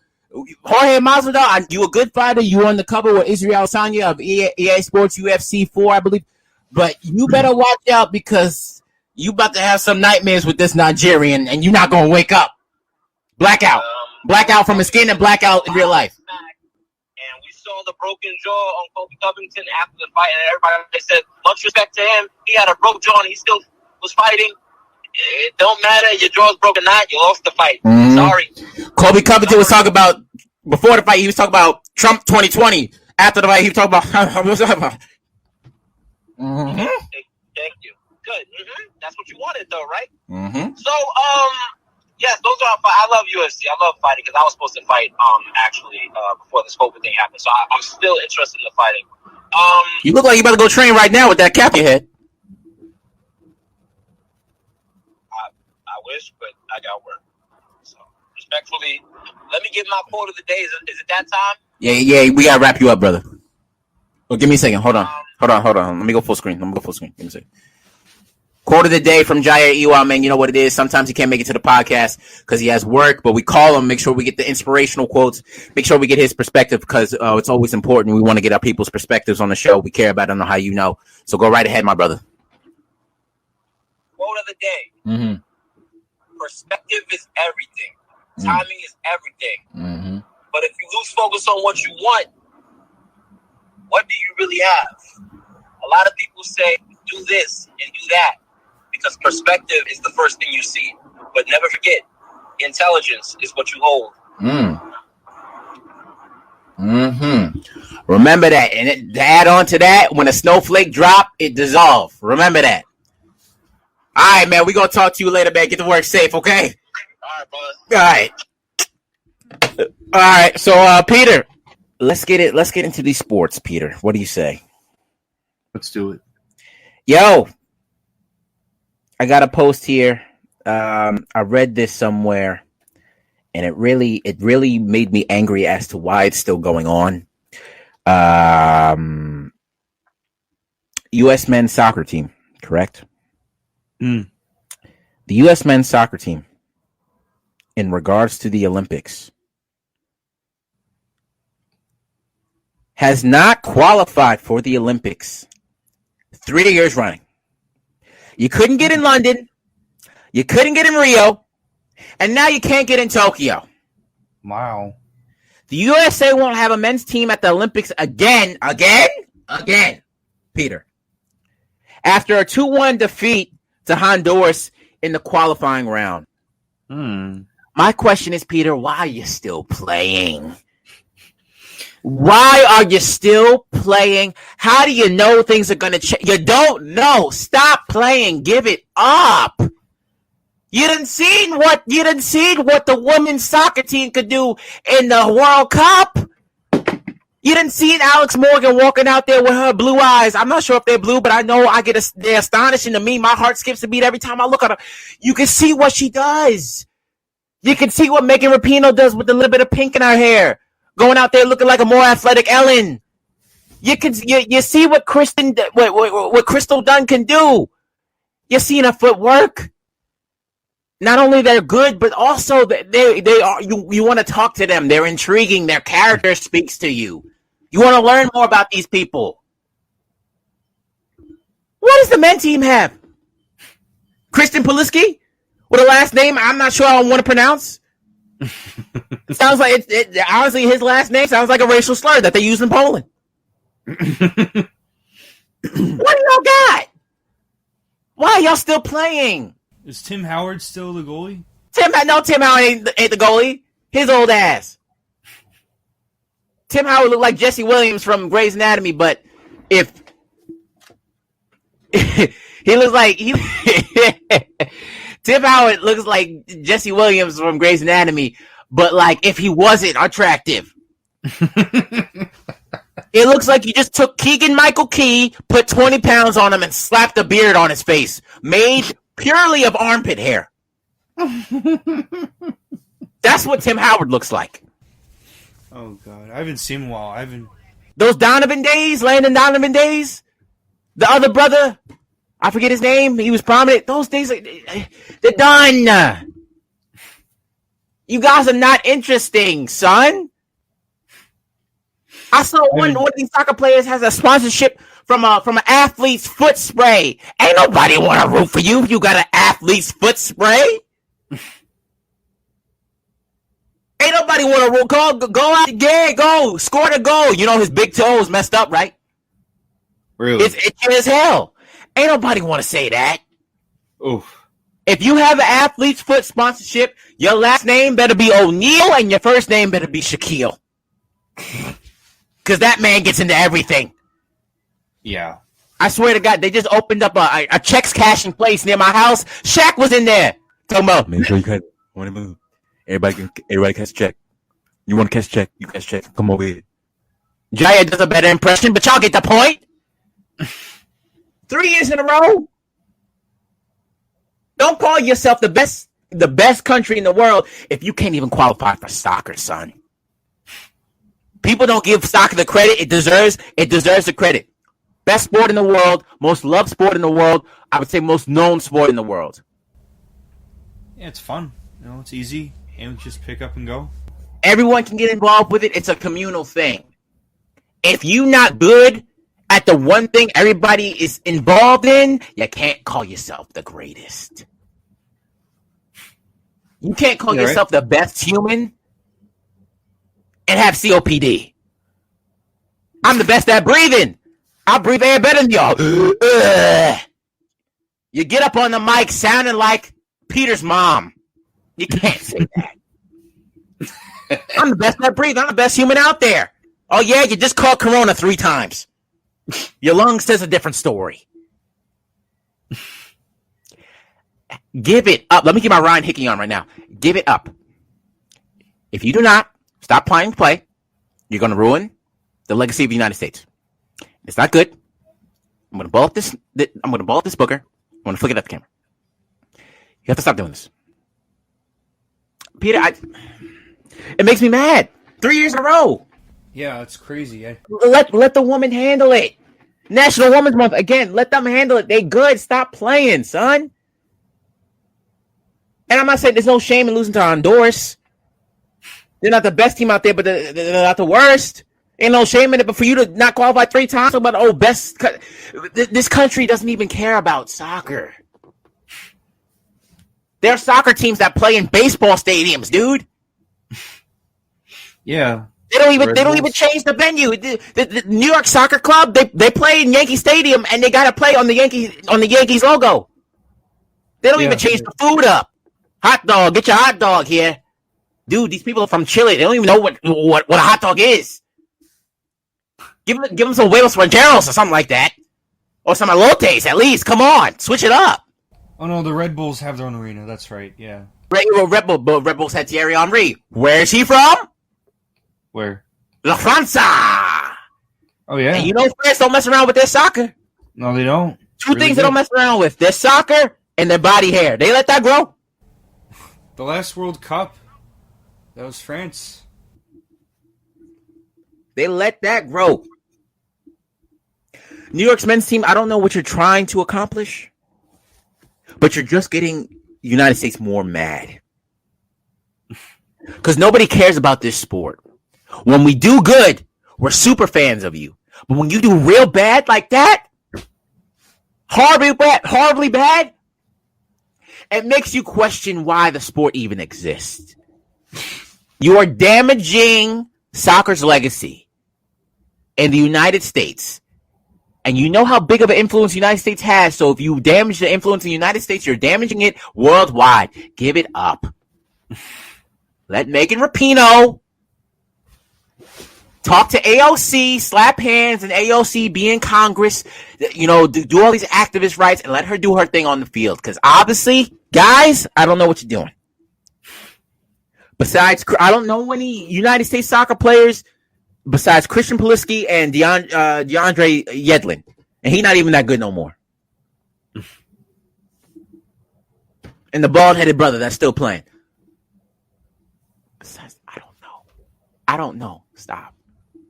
Jorge Masvidal, you a good fighter. You on the cover with Israel Adesanya of EA Sports UFC 4, I believe. But you better watch out because you about to have some nightmares with this Nigerian, and you're not going to wake up. Blackout. Blackout from his skin and blackout in real life.
And we saw the broken jaw on Colby Covington after the fight, and everybody said, much respect to him. He had a broke jaw, and he still was fighting. It don't matter. Your jaw's broken now. You lost the fight. Sorry.
Colby Covington was talking about, before the fight, he was talking about Trump 2020. After the fight, he was talking about,
Thank you. Good. That's what you wanted, though, right? So, yes, those are. I love UFC. I love fighting because I was supposed to fight, actually, before this COVID thing happened. So I'm still interested in the fighting.
You look like you about to go train right now with that cap on your head.
I wish, but I got work. So, respectfully, let me give my quote of the day. Is it that time?
Yeah, we gotta wrap you up, brother. Well, give me a second. Hold on. Let me go full screen. Give me a second. Quote of the day from Jair Ewa, man. You know what it is. Sometimes he can't make it to the podcast because he has work, but we call him, make sure we get the inspirational quotes, make sure we get his perspective because it's always important. We want to get our people's perspectives on the show. We care about it. I don't know how you know. So go right ahead, my brother.
Quote of the day. Perspective is everything. Timing is everything. But if you lose focus on what you want, what do you really have? A lot of people say, do this and do that because perspective is the first thing you see. But never forget, intelligence is what you hold.
Remember that. And to add on to that, when a snowflake drop, it dissolve. Remember that. All right, man. We're going to talk to you later, man. Get to work safe, okay?
All right, brother.
All right. So, Peter, let's get into these sports, Peter. What do you say?
Let's do it.
Yo, I got a post here. I read this somewhere, and it really made me angry as to why it's still going on. U.S. men's soccer team, correct? The U.S. men's soccer team, in regards to the Olympics, has not qualified for the Olympics 3 years running. You couldn't get in London. You couldn't get in Rio. And now you can't get in Tokyo.
Wow.
The USA won't have a men's team at the Olympics again, Peter. After a 2-1 defeat to Honduras in the qualifying round. My question is, Peter, why are you still playing? Why are you still playing? How do you know things are going to change? You don't know. Stop playing. Give it up. You didn't see what the women's soccer team could do in the World Cup. You didn't see Alex Morgan walking out there with her blue eyes. I'm not sure if they're blue, but I know they're astonishing to me. My heart skips a beat every time I look at her. You can see what she does. You can see what Megan Rapinoe does with a little bit of pink in her hair. Going out there looking like a more athletic Ellen. You see what Crystal Dunn can do. You're seeing her footwork. Not only they're good, but also they are. You want to talk to them. They're intriguing. Their character speaks to you. You want to learn more about these people. What does the men's team have? Christian Pulisic with a last name I'm not sure I want to pronounce. It sounds like honestly his last name sounds like a racial slur that they use in Poland. What do y'all got? Why are y'all still playing?
Is Tim Howard still the goalie?
Tim Howard ain't the goalie. His old ass. Tim Howard looked like Jesse Williams from Grey's Anatomy, but if he looks like Tim Howard looks like Jesse Williams from Grey's Anatomy, but like if he wasn't attractive. It looks like you just took Keegan-Michael Key, put 20 pounds on him, and slapped a beard on his face, made purely of armpit hair. That's what Tim Howard looks like.
Oh God, I haven't seen him in a while.
Those Donovan days, Landon Donovan days, the other brother, I forget his name. He was prominent. Those days, they're done. You guys are not interesting, son. I saw one of these soccer players has a sponsorship from an athlete's foot spray. Ain't nobody want to root for you if you got an athlete's foot spray. Ain't nobody want to root. Go out, yeah, go score the goal. You know his big toe is messed up, right?
Really?
It's itchy as hell. Ain't nobody want to say that.
Oof.
If you have an athlete's foot sponsorship, your last name better be O'Neal and your first name better be Shaquille. Because that man gets into everything.
Yeah.
I swear to God, they just opened up a checks cashing place near my house. Shaq was in there. Talking about, make sure you catch want to move. Everybody catch check. You want to catch check? You catch check. Come over here. Jaya does a better impression, but y'all get the point. 3 years in a row. Don't call yourself the best country in the world if you can't even qualify for soccer, son. People don't give soccer the credit it deserves. It deserves the credit. Best sport in the world, most loved sport in the world. I would say most known sport in the world.
Yeah, it's fun. You know, it's easy. And we just pick up and go.
Everyone can get involved with it. It's a communal thing. If you're not good at the one thing everybody is involved in, you can't call yourself the greatest. You can't call yourself the best human and have COPD. I'm the best at breathing. I breathe air better than y'all. You get up on the mic sounding like Peter's mom. You can't say that. I'm the best at breathing. I'm the best human out there. Oh, yeah? You just caught Corona 3 times. Your lungs says a different story. Give it up. Let me get my Ryan Hickey on right now. Give it up. If you do not stop playing play, you're going to ruin the legacy of the United States. It's not good. I'm going to blow up this booger. I'm going to flick it at the camera. You have to stop doing this. Peter, it makes me mad. 3 years in a row.
Yeah, it's crazy.
Let the woman handle it. National Women's Month, again, let them handle it. They good. Stop playing, son. And I'm not saying there's no shame in losing to Honduras. They're not the best team out there, but they're not the worst. Ain't no shame in it. But for you to not qualify 3 times, about best. This country doesn't even care about soccer. There are soccer teams that play in baseball stadiums, dude.
Yeah.
They don't even change the venue. The New York Soccer Club, they play in Yankee Stadium and they gotta play on the Yankees logo. They don't even change the food up. Hot dog, get your hot dog here. Dude, these people are from Chile. They don't even know what a hot dog is. Give them some huevos rancheros or something like that. Or some elotes at least. Come on, switch it up.
Oh no, the Red Bulls have their own arena. That's right. Yeah.
Red Bulls had Thierry Henry. Where is he from?
Where?
La França.
Oh yeah.
And you know France don't mess around with their soccer.
No, they don't.
Two things they don't mess around with: their soccer and their body hair. They let that grow.
The last World Cup, that was France.
They let that grow. New York's men's team, I don't know what you're trying to accomplish, but you're just getting the United States more mad. Because nobody cares about this sport. When we do good, we're super fans of you. But when you do real bad like that, horribly bad, it makes you question why the sport even exists. You are damaging soccer's legacy in the United States. And you know how big of an influence the United States has. So if you damage the influence in the United States, you're damaging it worldwide. Give it up. Let Megan Rapinoe talk to AOC, slap hands, and AOC be in Congress, do all these activist rights, and let her do her thing on the field. Because obviously, guys, I don't know what you're doing. Besides, I don't know any United States soccer players besides Christian Pulisic and DeAndre Yedlin. And he's not even that good no more. And the bald-headed brother that's still playing. Besides, I don't know. Stop.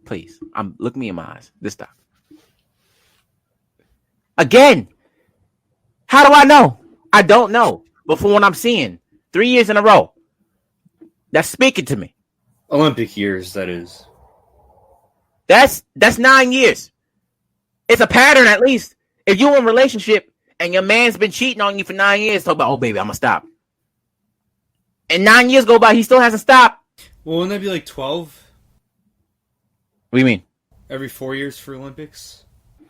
Please. Look me in my eyes. This stop. Again, how do I know? I don't know. But from what I'm seeing, 3 years in a row, that's speaking to me.
Olympic years, that is.
That's 9 years. It's a pattern at least. If you're in a relationship and your man's been cheating on you for 9 years, talk about, oh, baby, I'm going to stop. And 9 years go by, he still hasn't stopped.
Well, wouldn't that be like 12?
What do you mean?
Every 4 years for Olympics?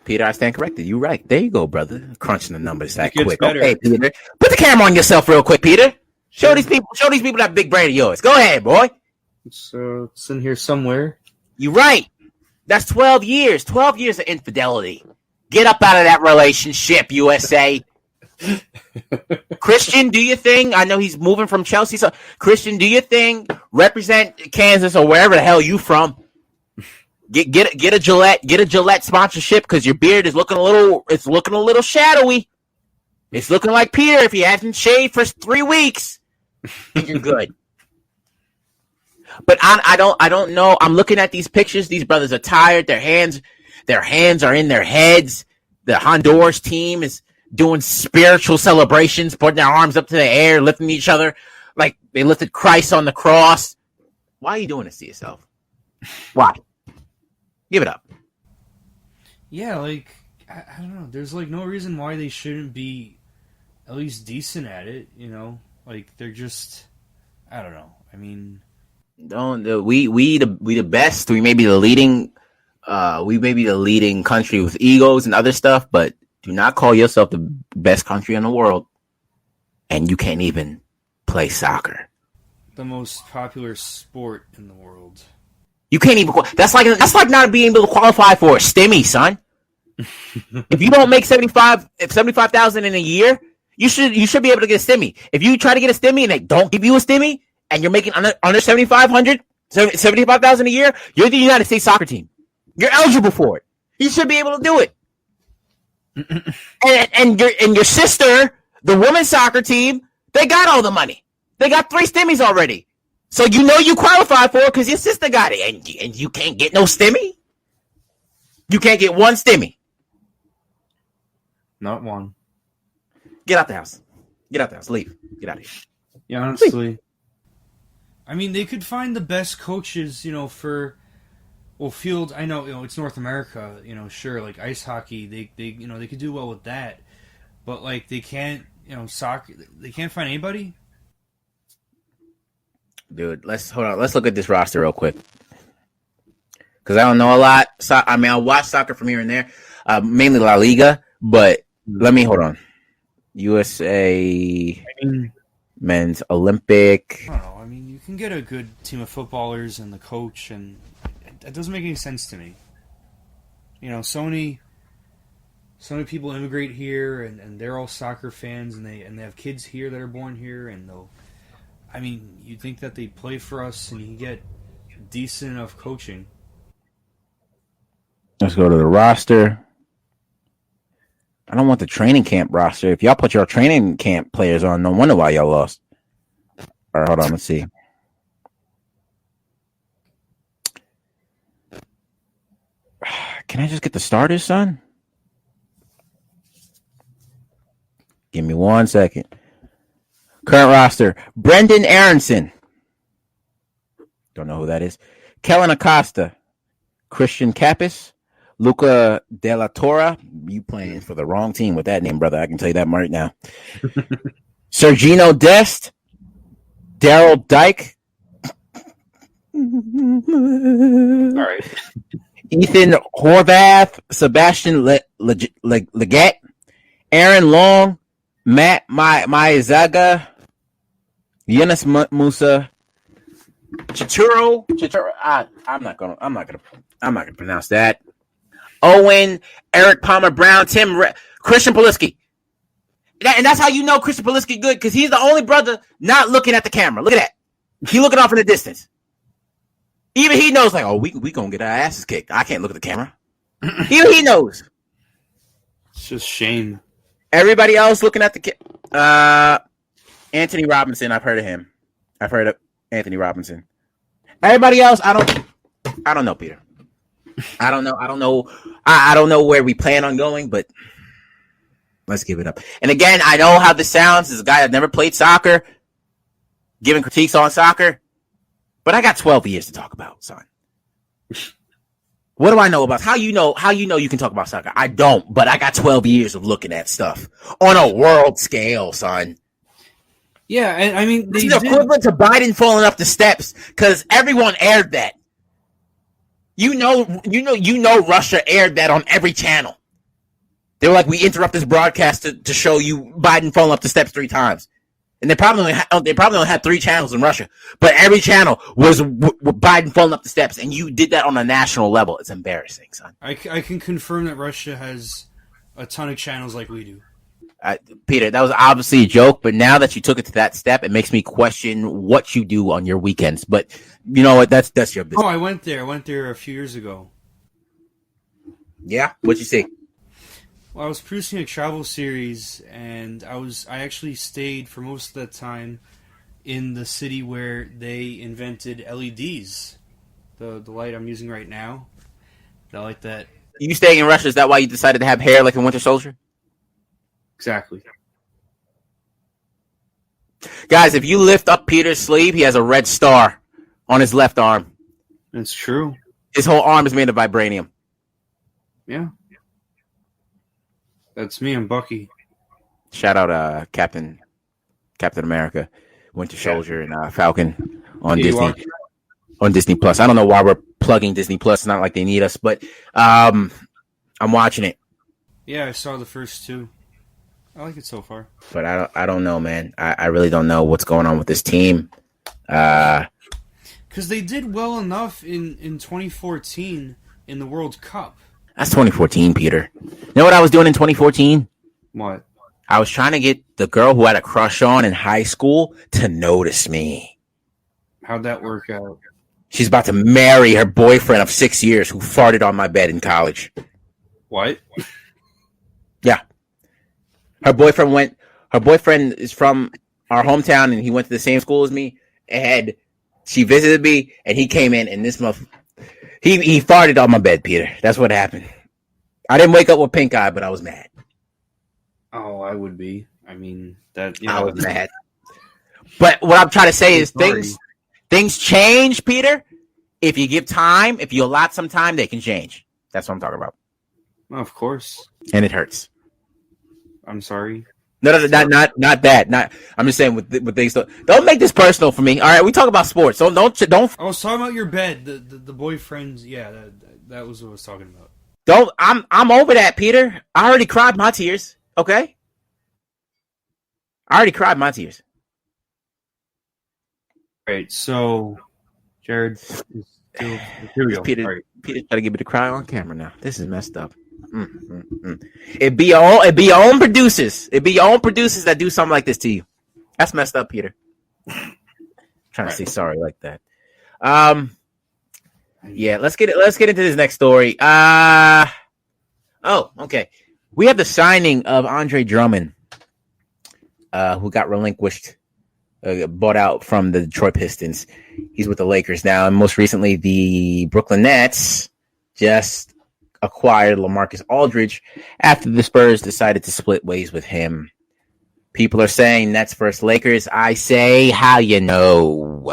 Peter, I stand corrected. You're right. There you go, brother. Crunching the numbers that quick.
Better.
Okay, Peter. Put the camera on yourself real quick, Peter. Show these people that big brain of yours. Go ahead, boy.
So it's in here somewhere.
You're right. That's 12 years. 12 years of infidelity. Get up out of that relationship, USA. Christian, do your thing. I know he's moving from Chelsea. So, Christian, do your thing. Represent Kansas or wherever the hell you from. Get a Gillette sponsorship because your beard is looking a little shadowy. It's looking like Peter if he hasn't shaved for 3 weeks. You're good. But I don't know. I'm looking at these pictures. These brothers are tired. Their hands are in their heads. The Honduras team is doing spiritual celebrations, putting their arms up to the air, lifting each other like they lifted Christ on the cross. Why are you doing this to yourself? Why? Give it up.
Yeah, like, I don't know. There's, like, no reason why they shouldn't be at least decent at it, you know? Like, they're just, I don't know. I mean...
We the best. We may be the leading country with egos and other stuff, but do not call yourself the best country in the world, and you can't even play soccer.
The most popular sport in the world.
You can't even. That's like not being able to qualify for a STEMI, son. If you don't make 75,000 in a year, you should be able to get a STEMI. If you try to get a STEMI and they don't give you a STEMI, and you're making under 75,000 a year, you're the United States soccer team. You're eligible for it. You should be able to do it. and your sister, the women's soccer team, they got all the money. They got 3 STEMIs already. So you know you qualify for it because your sister got it. And you can't get no STEMI? You can't get one STEMI.
Not one.
Get out the house. Get out the house. Leave. Get out of here.
Yeah, honestly...
Leave.
I mean, they could find the best coaches, field. I know, it's North America, sure, like ice hockey, they could do well with that, but like they can't, soccer, they can't find anybody.
Dude, let's look at this roster real quick, because I don't know a lot. I watch soccer from here and there, mainly La Liga, but hold on. USA men's Olympic.
I don't know. I mean, you can get a good team of footballers and the coach, and it doesn't make any sense to me. So many people immigrate here, and they're all soccer fans, and they have kids here that are born here, and you'd think that they play for us, and you can get decent enough coaching.
Let's go to the roster. I don't want the training camp roster. If y'all put your training camp players on, no wonder why y'all lost. All right, hold on. Let's see. Can I just get the starters, son? Give me 1 second. Current roster. Brendan Aronson. Don't know who that is. Kellen Acosta. Christian Capis. Luca De La Torre. You playing for the wrong team with that name, brother. I can tell you that right now. Sergino Dest, Daryl Dyke,
All right.
Ethan Horvath, Sebastian Leggett, Aaron Long, Matt Maizaga, Yunus Musa, Chituro. I'm not gonna pronounce that. Owen, Eric Palmer Brown, Christian Pulisic. And that's how you know Christian Pulisic good, because he's the only brother not looking at the camera. Look at that. He looking off in the distance. Even he knows, like, oh, we gonna get our asses kicked. I can't look at the camera. Even he knows.
It's just shame.
Everybody else looking at the Anthony Robinson. I've heard of him. I've heard of Anthony Robinson. Everybody else, I don't know, Peter. I don't know. I don't know where we plan on going, but let's give it up. And again, I know how this sounds. As a guy that never played soccer, giving critiques on soccer, but I got 12 years to talk about, son. What do I know about? How you know you can talk about soccer? I don't, but I got 12 years of looking at stuff on a world scale, son.
Yeah, and I mean,
It's the equivalent to Biden falling up the steps because everyone aired that. You know, Russia aired that on every channel. They were like, we interrupt this broadcast to show you Biden falling up the steps 3 times. And they probably only had 3 channels in Russia, but every channel was Biden falling up the steps, and you did that on a national level. It's embarrassing, son.
I can confirm that Russia has a ton of channels like we do.
Peter, that was obviously a joke, but now that you took it to that step, it makes me question what you do on your weekends. But you know what? That's your business.
Oh, I went there a few years ago.
Yeah? What'd you see?
Well, I was producing a travel series, and I actually stayed for most of that time in the city where they invented LEDs. The light I'm using right now. The light that...
You staying in Russia, is that why you decided to have hair like a Winter Soldier?
Exactly.
Guys, if you lift up Peter's sleeve, he has a red star on his left arm.
It's true.
His whole arm is made of vibranium.
Yeah. That's me. I'm Bucky.
Shout out Captain America, Winter Soldier, and Falcon on Disney. On Disney Plus. I don't know why we're plugging Disney Plus. It's not like they need us, but I'm watching it.
Yeah, I saw the first 2. I like it so far.
But I don't know, man. I really don't know what's going on with this team.
Because they did well enough in 2014 in the World Cup.
That's 2014, Peter. You know what I was doing in 2014?
What?
I was trying to get the girl who had a crush on in high school to notice me.
How'd that work out?
She's about to marry her boyfriend of 6 years who farted on my bed in college.
What?
Yeah. Her boyfriend is from our hometown, and he went to the same school as me, and she visited me, and he came in, and this he farted on my bed, Peter. That's what happened. I didn't wake up with pink eye, but I was mad.
Oh, I would be. I mean, that.
I was mad. But what I'm trying to say is things change, Peter. If you give time, if you allot some time, they can change. That's what I'm talking about.
Of course.
And it hurts.
I'm sorry.
No, not that. I'm just saying with things. Don't make this personal for me. All right, we talk about sports. So don't.
I was talking about your bed. The boyfriend's. Yeah, that was what I was talking about.
Don't. I'm over that, Peter. I already cried my tears. Okay. I already cried my tears.
Right. So, Jared. Here we go.
Peter,
right.
Peter's trying to get me to cry on camera now. This is messed up. It'd be your own producers. It'd be your own producers that do something like this to you. That's messed up, Peter. Trying to say sorry like that. Yeah, let's get into this next story. Okay. We have the signing of Andre Drummond, who got relinquished, bought out from the Detroit Pistons. He's with the Lakers now, and most recently the Brooklyn Nets just acquired LaMarcus Aldridge after the Spurs decided to split ways with him. People are saying Nets versus Lakers. I say, how you know?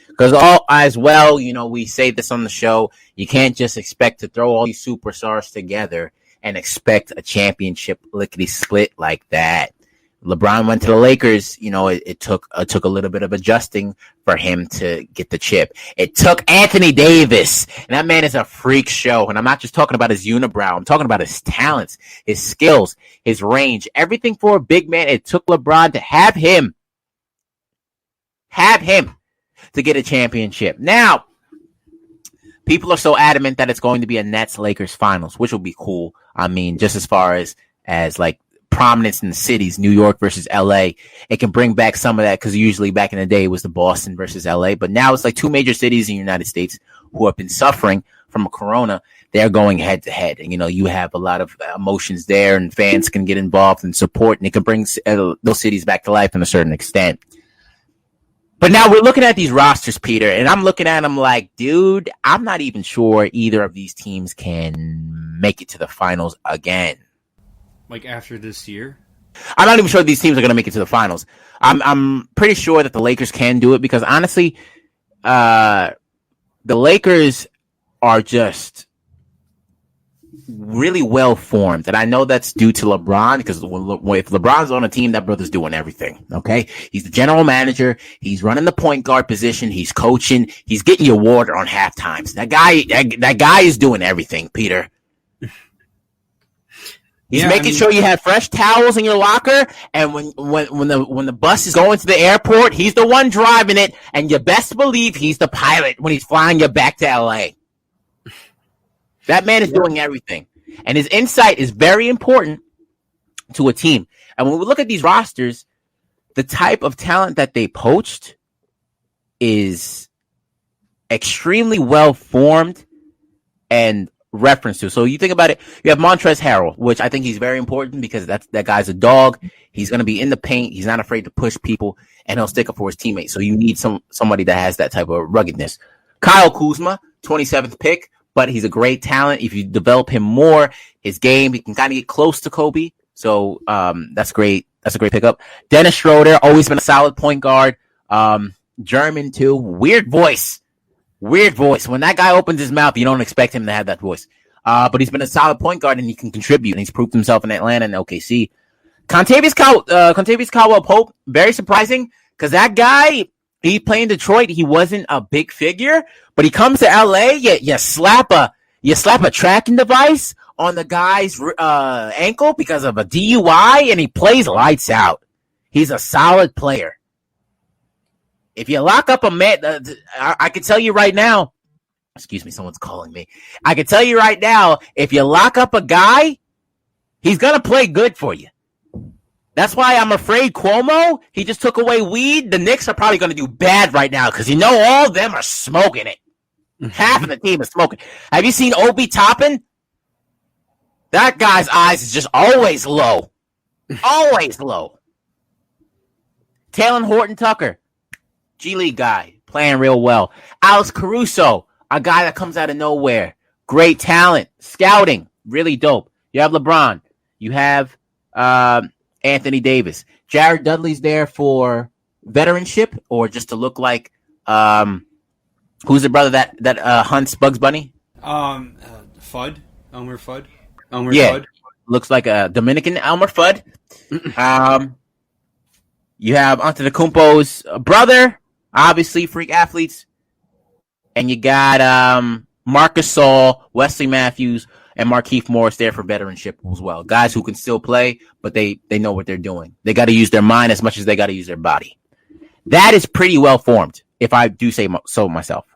Because we say this on the show. You can't just expect to throw all these superstars together and expect a championship lickety split like that. LeBron went to the Lakers. You know, it took a little bit of adjusting for him to get the chip. It took Anthony Davis, and that man is a freak show. And I'm not just talking about his unibrow. I'm talking about his talents, his skills, his range, everything for a big man. It took LeBron to have him to get a championship. Now, people are so adamant that it's going to be a Nets-Lakers finals, which will be cool. I mean, just as far as like prominence in the cities, New York versus LA, it can bring back some of that, because usually back in the day it was the Boston versus LA, but now it's like two major cities in the United States who have been suffering from a corona. They're going head to head, and you have a lot of emotions there, and fans can get involved and support, and it can bring those cities back to life to a certain extent. But now we're looking at these rosters, Peter, and I'm looking at them like, dude, I'm not even sure either of these teams can make it to the finals again.
Like after this year?
I'm not even sure these teams are going to make it to the finals. I'm pretty sure that the Lakers can do it, because honestly, the Lakers are just really well formed, and I know that's due to LeBron, because if LeBron's on a team, that brother's doing everything. Okay, he's the general manager, he's running the point guard position, he's coaching, he's getting your water on half times. That guy is doing everything, Peter. He's making sure you have fresh towels in your locker, and when the bus is going to the airport, he's the one driving it, and you best believe he's the pilot when he's flying you back to LA. That man is doing everything, and his insight is very important to a team. And when we look at these rosters, the type of talent that they poached is extremely well formed and reference to. So you think about it, you have Montrezl Harrell, which I think he's very important, because that guy's a dog. He's going to be in the paint. He's not afraid to push people, and he'll stick up for his teammates. So you need somebody that has that type of ruggedness. Kyle Kuzma, 27th pick, but he's a great talent. If you develop him more, his game, he can kind of get close to Kobe. So that's great. That's a great pickup. Dennis Schroeder, always been a solid point guard. German too. Weird voice. When that guy opens his mouth, you don't expect him to have that voice. But he's been a solid point guard, and he can contribute, and he's proved himself in Atlanta and OKC. Contavious Caldwell-Pope, very surprising, because that guy, he played in Detroit. He wasn't a big figure, but he comes to LA. You slap a tracking device on the guy's ankle because of a DUI, and he plays lights out. He's a solid player. If you lock up a man, I can tell you right now. Excuse me, someone's calling me. I can tell you right now, if you lock up a guy, he's gonna play good for you. That's why I'm afraid Cuomo, he just took away weed. The Knicks are probably going to do bad right now, because all of them are smoking it. Half of the team is smoking. Have you seen Obi Toppin? That guy's eyes is just always low. Always low. Taylor Horton Tucker, G League guy, playing real well. Alex Caruso, a guy that comes out of nowhere. Great talent. Scouting, really dope. You have LeBron. You have Anthony Davis. Jared Dudley's there for veteranship, or just to look like who's the brother that hunts Bugs Bunny?
Fudd. Elmer Fudd.
Fudd. Looks like a Dominican Elmer Fudd. You have Antetokounmpo's brother, obviously freak athletes. And you got Marcus Saul, Wesley Matthews, and Markieff Morris there for veteranship as well. Guys who can still play, but they know what they're doing. They got to use their mind as much as they got to use their body. That is pretty well formed, if I do say so myself.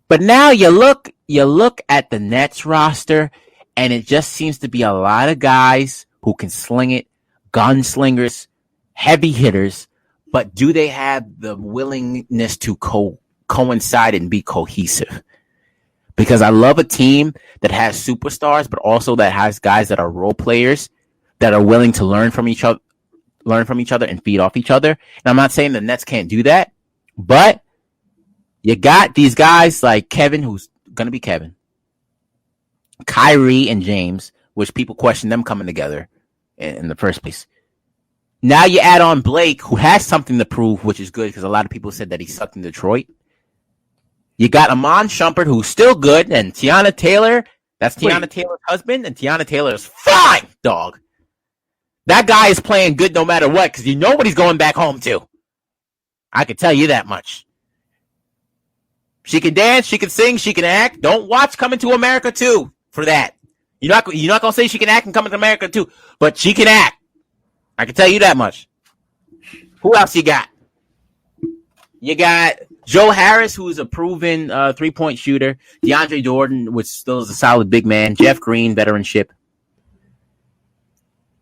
But now you look at the Nets roster, and it just seems to be a lot of guys who can sling it, gunslingers, heavy hitters, but do they have the willingness to coincide and be cohesive? Because I love a team that has superstars, but also that has guys that are role players that are willing to learn from each other and feed off each other. And I'm not saying the Nets can't do that, but you got these guys like Kevin, who's going to be Kevin, Kyrie and James, which people question them coming together in the first place. Now you add on Blake, who has something to prove, which is good, because a lot of people said that he sucked in Detroit. You got Amon Shumpert, who's still good, and Tiana Taylor. That's Tiana Taylor's husband, and Tiana Taylor is fine, dog. That guy is playing good no matter what because you know what he's going back home to. I can tell you that much. She can dance, she can sing, she can act. Don't watch Coming to America 2 for that. You're not going to say she can act in Coming to America 2, but she can act. I can tell you that much. Who else you got? You got Joe Harris, who is a proven three-point shooter. DeAndre Jordan, which still is a solid big man. Jeff Green, veteranship.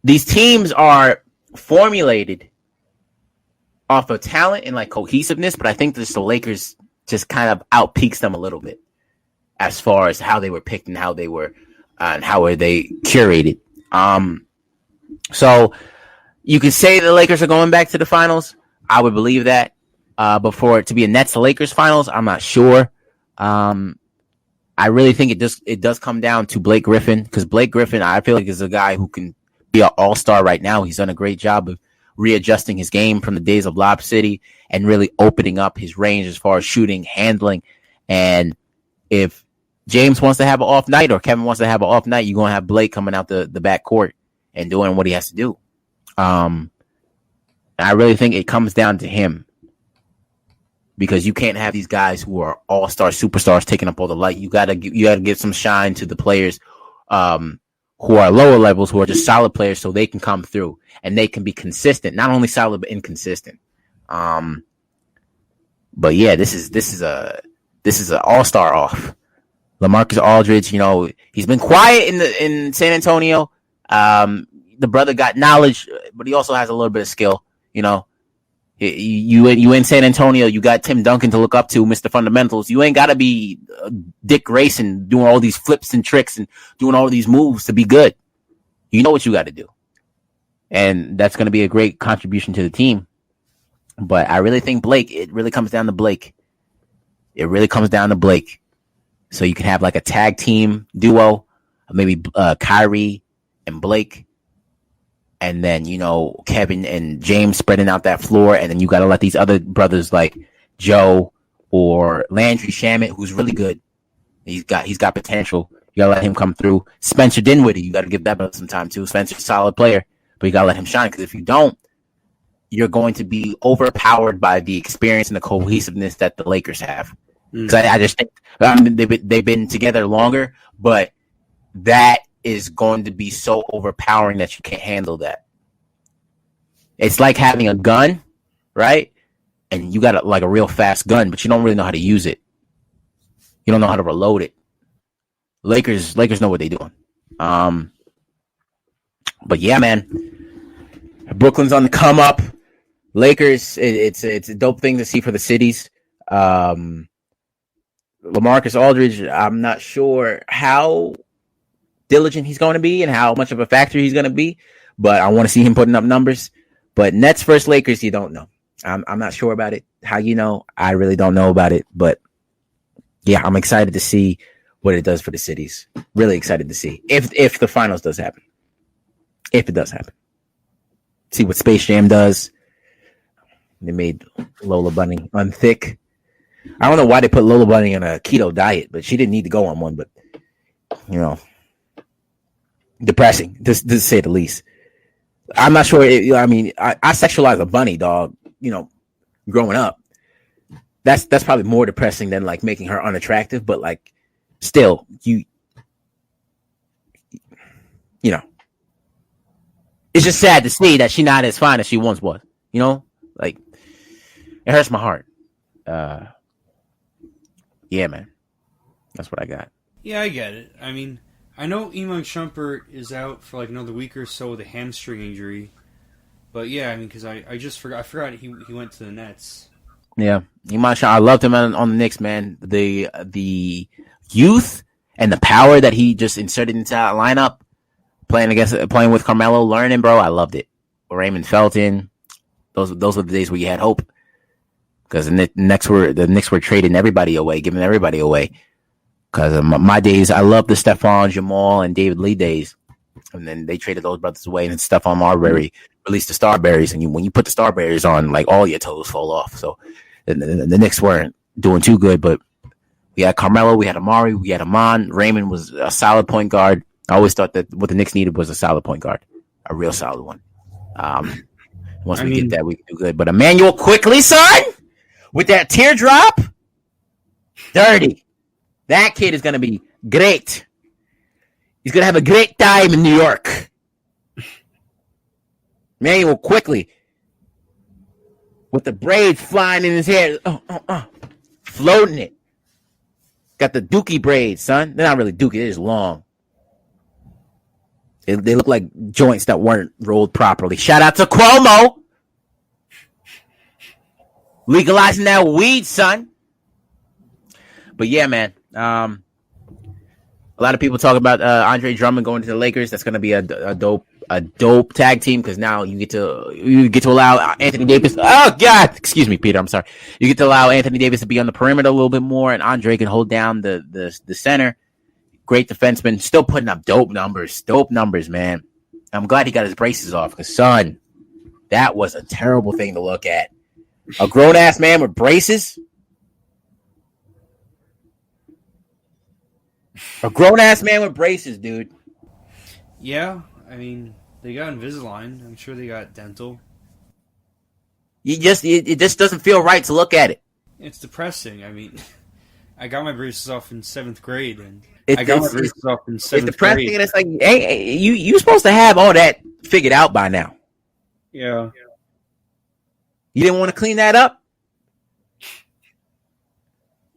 These teams are formulated off of talent and like cohesiveness, but I think the Lakers just kind of outpeaks them a little bit as far as how they were picked and how they were curated. So you could say the Lakers are going back to the finals. I would believe that. But for it to be a Nets-Lakers finals, I'm not sure. I really think it does come down to Blake Griffin, because Blake Griffin, I feel like, is a guy who can be an all-star right now. He's done a great job of readjusting his game from the days of Lob City and really opening up his range as far as shooting, handling. And if James wants to have an off night or Kevin wants to have an off night, you're going to have Blake coming out the back court and doing what he has to do. I really think it comes down to him, because you can't have these guys who are all-star superstars taking up all the light. You gotta give some shine to the players who are lower levels, who are just solid players, so they can come through and they can be consistent, not only solid but inconsistent. But yeah, this is an all-star off. LaMarcus Aldridge, he's been quiet in San Antonio. The brother got knowledge, but he also has a little bit of skill. You in San Antonio, you got Tim Duncan to look up to, Mr. Fundamentals. You ain't got to be Dick Grayson doing all these flips and tricks and doing all these moves to be good. You know what you got to do. And that's going to be a great contribution to the team. But I really think it really comes down to Blake. It really comes down to Blake. So you can have like a tag team duo, maybe Kyrie and Blake. And then, Kevin and James spreading out that floor. And then you got to let these other brothers like Joe or Landry Shamet, who's really good. He's got potential. You got to let him come through. Spencer Dinwiddie, you got to give that brother some time too. Spencer's a solid player, but you got to let him shine, because if you don't, you're going to be overpowered by the experience and the cohesiveness that the Lakers have. Because I just think they've been together longer, but that is going to be so overpowering that you can't handle that. It's like having a gun, right? And you got like a real fast gun, but you don't really know how to use it. You don't know how to reload it. Lakers know what they're doing. But yeah, man, Brooklyn's on the come up. Lakers, it's a dope thing to see for the cities. LaMarcus Aldridge, I'm not sure how diligent he's going to be and how much of a factor he's going to be, but I want to see him putting up numbers. But Nets versus Lakers, you don't know. I'm not sure about it. How I really don't know about it. But yeah, I'm excited to see what it does for the cities. Really excited to see if the finals does happen. If it does happen. See what Space Jam does. They made Lola Bunny unthick. I don't know why they put Lola Bunny on a keto diet, but she didn't need to go on one. But, depressing, to say the least. I'm not sure. I sexualize a bunny, dog. Growing up, that's probably more depressing than like making her unattractive. But like, still, it's just sad to see that she's not as fine as she once was. Like, it hurts my heart. Yeah, man, that's what I got.
Yeah, I get it. I mean, I know Iman Shumpert is out for like another week or so with a hamstring injury. But yeah, I mean, because I just forgot. I forgot he went to the Nets. Yeah,
Iman Shumpert, I loved him on the Knicks, man. The youth and the power that he just inserted into that lineup, playing with Carmelo, learning, bro. I loved it. Raymond Felton, those were the days where you had hope, because the Knicks were trading everybody away, giving everybody away. Because my days, I love the Stephon, Jamal, and David Lee days. And then they traded those brothers away, and then Stephon Marbury released the Starberries. And when you put the Starberries on, like, all your toes fall off. So the Knicks weren't doing too good. But we had Carmelo, we had Amari, we had Amon. Raymond was a solid point guard. I always thought that what the Knicks needed was a solid point guard, a real solid one. Once we get that, we can do good. But Emmanuel quickly, son, with that teardrop, dirty. That kid is going to be great. He's going to have a great time in New York. Emmanuel quickly, with the braids flying in his hair, floating it. Got the dookie braids, son. They're not really dookie, they're just long. They look like joints that weren't rolled properly. Shout out to Cuomo. Legalizing that weed, son. But yeah, man. A lot of people talk about Andre Drummond going to the Lakers. That's going to be a dope tag team because now you get to allow Anthony Davis. Oh God, excuse me, Peter. I'm sorry. You get to allow Anthony Davis to be on the perimeter a little bit more, and Andre can hold down the center. Great defenseman, still putting up dope numbers, man. I'm glad he got his braces off because, son, that was a terrible thing to look at. A grown ass man with braces. A grown ass man with braces, dude.
Yeah, I mean, they got Invisalign. I'm sure they got dental.
It just doesn't feel right to look at it.
It's depressing. I mean, I got my braces off in 7th grade, and
It's depressing, and it's like, hey, you supposed to have all that figured out by now.
Yeah.
You didn't want to clean that up?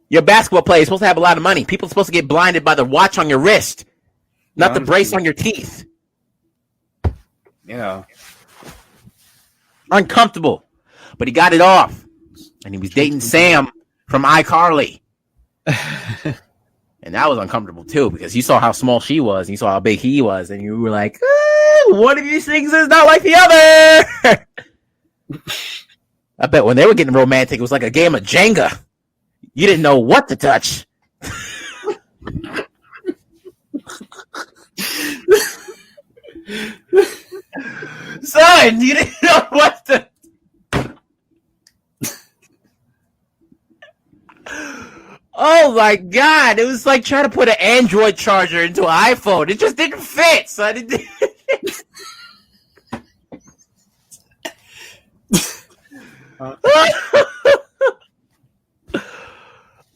You're a basketball player. You're supposed to have a lot of money. People are supposed to get blinded by the watch on your wrist, not the brace on your teeth.
Yeah.
Uncomfortable. But he got it off. And he was dating Sam from iCarly. And that was uncomfortable, too, because you saw how small she was, and you saw how big he was, and you were like, one of these things is not like the other. I bet when they were getting romantic, it was like a game of Jenga. You didn't know what to touch. Son, you didn't know what to... Oh my God! It was like trying to put an Android charger into an iPhone. It just didn't fit, son. It didn't...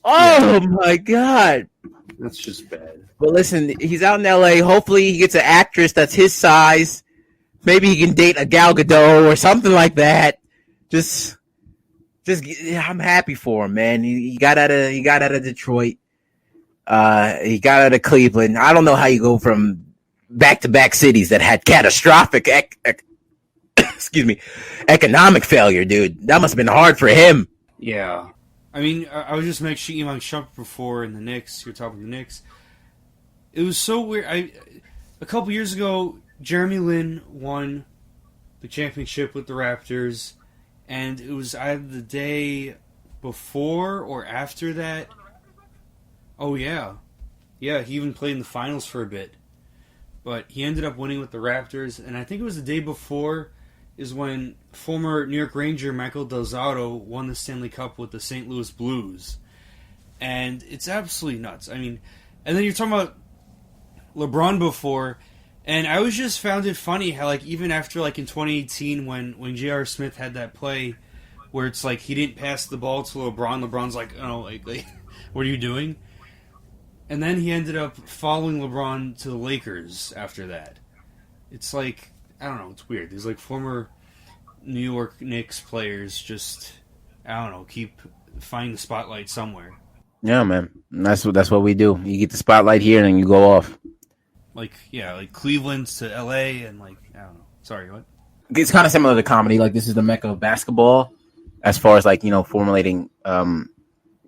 Oh my God!
That's just bad.
But listen, he's out in LA. Hopefully, he gets an actress that's his size. Maybe he can date a Gal Gadot or something like that. Just I'm happy for him, man. He got out of Detroit. He got out of Cleveland. I don't know how you go from back-to-back cities that had catastrophic economic failure, dude. That must have been hard for him.
Yeah.
I mean, I was just mentioning Iman Shumpert before in the Knicks. You're talking the Knicks. It was so weird. A couple years ago, Jeremy Lin won the championship with the Raptors, and it was either the day before or after that. Oh, yeah. Yeah, he even played in the finals for a bit. But he ended up winning with the Raptors, and I think it was the day before is when former New York Ranger Michael Del Zotto won the Stanley Cup with the St. Louis Blues. And it's absolutely nuts. I mean, and then you're talking about LeBron before, and I always just found it funny how, like, even after, like, in 2018 when J.R. Smith had that play where it's like he didn't pass the ball to LeBron's like, oh, like what are you doing? And then he ended up following LeBron to the Lakers after that. It's like, I don't know, it's weird. These, like, former New York Knicks players just, I don't know, keep finding the spotlight somewhere.
Yeah, man. That's what we do. You get the spotlight here and then you go off.
Like, yeah, like Cleveland to LA and, like, I don't know. Sorry, what?
It's kind of similar to comedy. Like, this is the mecca of basketball as far as, like, you know, formulating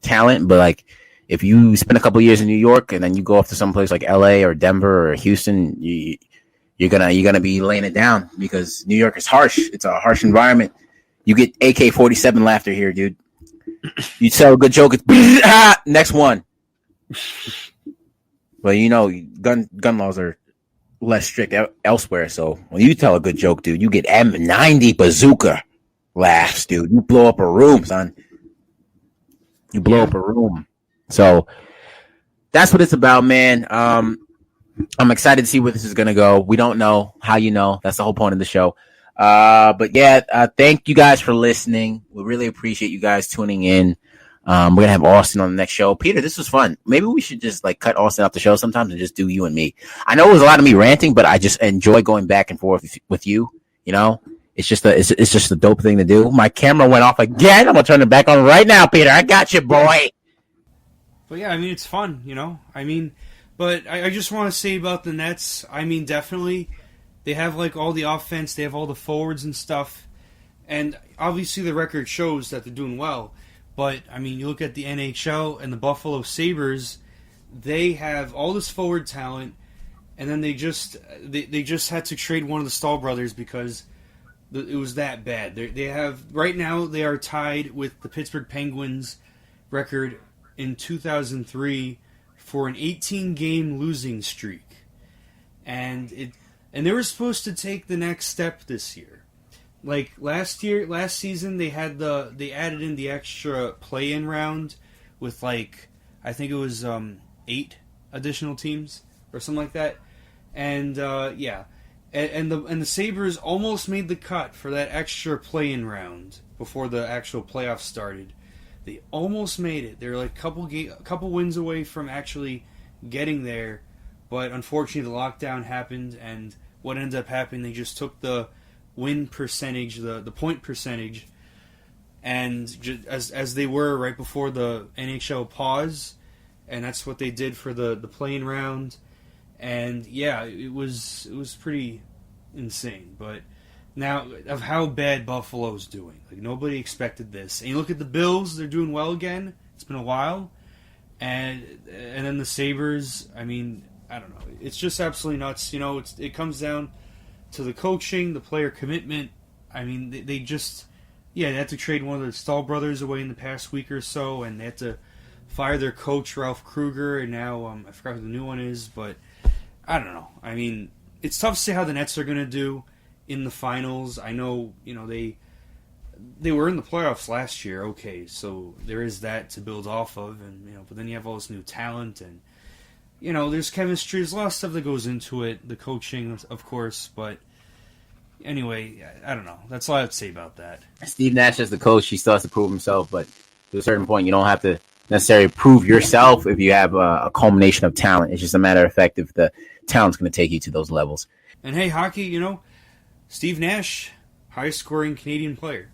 talent. But, like, if you spend a couple years in New York and then you go off to some place like LA or Denver or Houston, you're gonna be laying it down because New York is harsh. It's a harsh environment. You get AK-47 laughter here, dude. You tell a good joke, it's next one. Well, you know, gun laws are less strict elsewhere. So when you tell a good joke, dude, you get M90 bazooka laughs, dude. You blow up a room, son. You blow up a room. So that's what it's about, man. I'm excited to see where this is going to go. We don't know how you know. That's the whole point of the show. But yeah, thank you guys for listening. We really appreciate you guys tuning in. We're gonna have Austin on the next show. Peter, this was fun. Maybe we should just like cut Austin off the show sometimes and just do you and me. I know it was a lot of me ranting, but I just enjoy going back and forth with you. You know, it's just a dope thing to do. My camera went off again. I'm gonna turn it back on right now, Peter. I got you, boy.
But yeah, I mean, it's fun, you know? I mean, but I just want to say about the Nets, I mean, definitely, they have, like, all the offense, they have all the forwards and stuff, and obviously the record shows that they're doing well. But, I mean, you look at the NHL and the Buffalo Sabres, they have all this forward talent, and then they just had to trade one of the Stahl brothers because it was that bad. They have, right now, they are tied with the Pittsburgh Penguins record in 2003 for an 18-game losing streak, and they were supposed to take the next step this year. Like last season, they added in the extra play-in round with like I think it was 8 additional teams or something like that, and yeah, and the Sabres almost made the cut for that extra play-in round before the actual playoffs started. They almost made it. They're like a couple wins away from actually getting there, but unfortunately the lockdown happened, and what ended up happening, they just took the win percentage, the point percentage, and as they were right before the NHL pause, and that's what they did for the play-in round, and yeah, it was pretty insane, but. Now, of how bad Buffalo's doing. Like, nobody expected this. And you look at the Bills, they're doing well again. It's been a while. And then the Sabres, I mean, I don't know. It's just absolutely nuts. You know, it comes down to the coaching, the player commitment. I mean, they had to trade one of the Stahl brothers away in the past week or so, and they had to fire their coach, Ralph Kruger, and now I forgot who the new one is, but I don't know. I mean, it's tough to say how the Nets are going to do in the finals. I know, you know, they were in the playoffs last year. Okay, so there is that to build off of, and you know, but then you have all this new talent, and you know, there's chemistry. There's a lot of stuff that goes into it. The coaching, of course, but anyway, I don't know. That's all I have to say about that.
Steve Nash as the coach, he still has to prove himself, but to a certain point, you don't have to necessarily prove yourself if you have a culmination of talent. It's just a matter of fact if the talent's going to take you to those levels.
And hey, hockey, you know, Steve Nash, highest scoring Canadian player.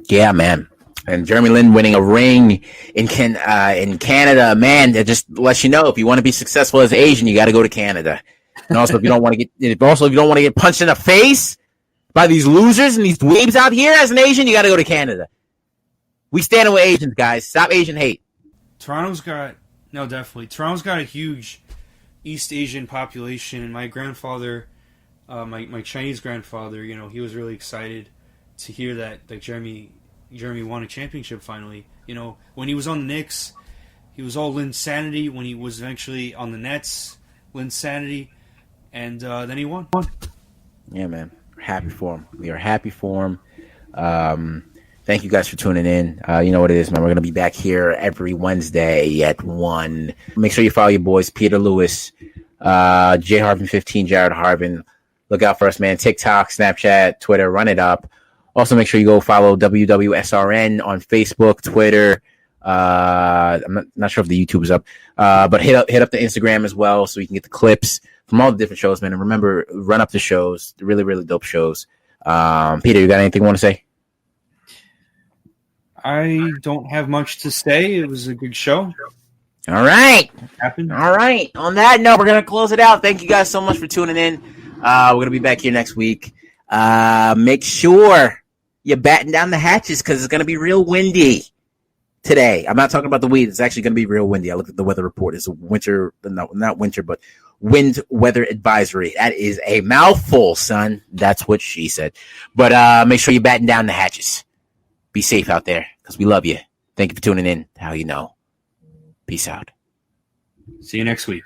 Yeah, man. And Jeremy Lin winning a ring in Canada, man, that just lets you know if you want to be successful as Asian, you got to go to Canada. And also, if you don't want to get punched in the face by these losers and these dweebs out here as an Asian, you got to go to Canada. We stand with Asians, guys. Stop Asian hate.
Toronto's got a huge East Asian population, and my grandfather. My Chinese grandfather, you know, he was really excited to hear that Jeremy won a championship finally. You know, when he was on the Knicks, he was all Linsanity. When he was eventually on the Nets, Linsanity, and then he won.
Yeah, man. We're happy for him. We are happy for him. Thank you guys for tuning in. You know what it is, man. We're going to be back here every Wednesday at 1. Make sure you follow your boys, Peter Lewis, J Harvin 15, Jared Harvin. Look out for us, man. TikTok, Snapchat, Twitter, run it up. Also, make sure you go follow WWSRN on Facebook, Twitter. I'm not sure if the YouTube is up, but hit up the Instagram as well so you can get the clips from all the different shows, man. And remember, run up the shows. They're really, really dope shows. Peter, you got anything you want to say?
I don't have much to say. It was a good show.
All right.
Happened.
All right. On that note, we're going to close it out. Thank you guys so much for tuning in. We're going to be back here next week. Make sure you batten down the hatches because it's going to be real windy today. I'm not talking about the weed. It's actually going to be real windy. I looked at the weather report. It's a winter, not winter, but wind weather advisory. That is a mouthful, son. That's what she said. But make sure you batten down the hatches. Be safe out there because we love you. Thank you for tuning in. How you know. Peace out.
See you next week.